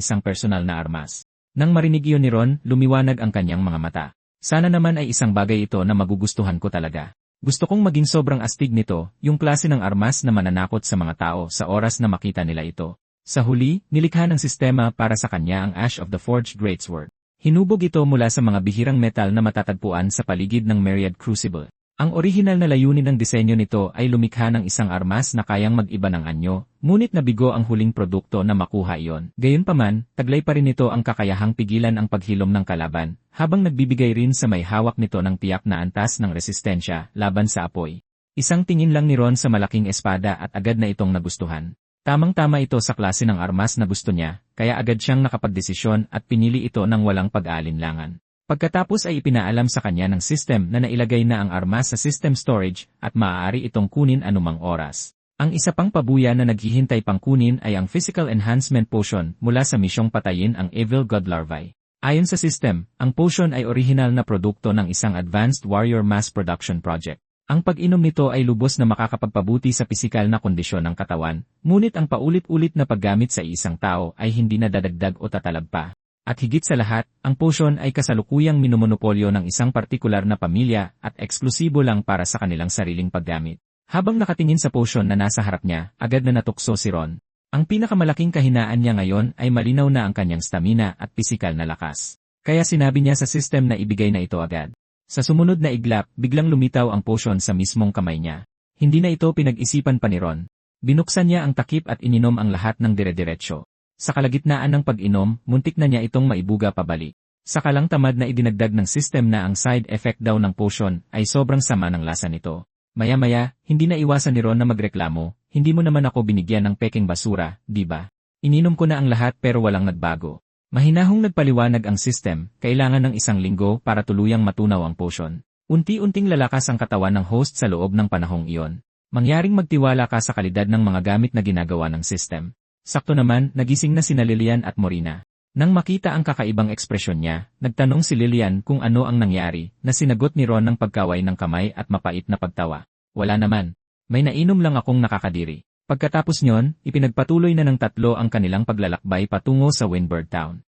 [SPEAKER 1] isang personal na armas. Nang marinig iyon ni Ron, lumiwanag ang kanyang mga mata. Sana naman ay isang bagay ito na magugustuhan ko talaga. Gusto kong maging sobrang astig nito, yung klase ng armas na mananakot sa mga tao sa oras na makita nila ito. Sa huli, nilikha ng sistema para sa kanya ang Ash of the Forged Greatsword. Hinubog ito mula sa mga bihirang metal na matatagpuan sa paligid ng Myriad Crucible. Ang orihinal na layunin ng disenyo nito ay lumikha ng isang armas na kayang mag-iba ng anyo, ngunit nabigo ang huling produkto na makuha iyon. Gayunpaman, taglay pa rin ito ang kakayahang pigilan ang paghilom ng kalaban, habang nagbibigay rin sa may hawak nito ng tiyak na antas ng resistensya laban sa apoy. Isang tingin lang ni Ron sa malaking espada at agad na itong nagustuhan. Tamang-tama ito sa klase ng armas na gusto niya, kaya agad siyang nakapagdesisyon at pinili ito ng walang pag-aalinlangan. Pagkatapos ay ipinaalam sa kanya ng system na nailagay na ang armas sa system storage at maaari itong kunin anumang oras. Ang isa pang pabuya na naghihintay pang kunin ay ang Physical Enhancement Potion mula sa misyong patayin ang Evil God Larvae. Ayon sa system, ang potion ay orihinal na produkto ng isang Advanced Warrior Mass Production Project. Ang pag-inom nito ay lubos na makakapagpabuti sa pisikal na kondisyon ng katawan, ngunit ang paulit-ulit na paggamit sa isang tao ay hindi na dadagdag o tatalab pa. At higit sa lahat, ang potion ay kasalukuyang minomonopolyo ng isang partikular na pamilya at eksklusibo lang para sa kanilang sariling paggamit. Habang nakatingin sa potion na nasa harap niya, agad na natukso si Ron. Ang pinakamalaking kahinaan niya ngayon ay malinaw na ang kanyang stamina at pisikal na lakas. Kaya sinabi niya sa system na ibigay na ito agad. Sa sumunod na iglap, biglang lumitaw ang potion sa mismong kamay niya. Hindi na ito pinag-isipan pa ni Ron. Binuksan niya ang takip at ininom ang lahat ng dire-diretso. Sa kalagitnaan ng pag-inom, muntik na niya itong maibuga pabalik. Sa kalang tamad na idinagdag ng system na ang side effect daw ng potion ay sobrang sama ng lasa nito. Maya-maya, hindi na iwasan ni Ron na magreklamo, hindi mo naman ako binigyan ng peking basura, di ba? Ininom ko na ang lahat pero walang nagbago. Mahinahong nagpaliwanag ang system, kailangan ng isang linggo para tuluyang matunaw ang potion. Unti-unting lalakas ang katawan ng host sa loob ng panahong iyon. Mangyaring magtiwala ka sa kalidad ng mga gamit na ginagawa ng system. Sakto naman, nagising na sina Lilian at Morina. Nang makita ang kakaibang ekspresyon niya, nagtanong si Lilian kung ano ang nangyari, na sinagot ni Ron ng pagkaway ng kamay at mapait na pagtawa. Wala naman. May nainom lang akong nakakadiri. Pagkatapos nyon, ipinagpatuloy na ng tatlo ang kanilang paglalakbay patungo sa Windbird Town.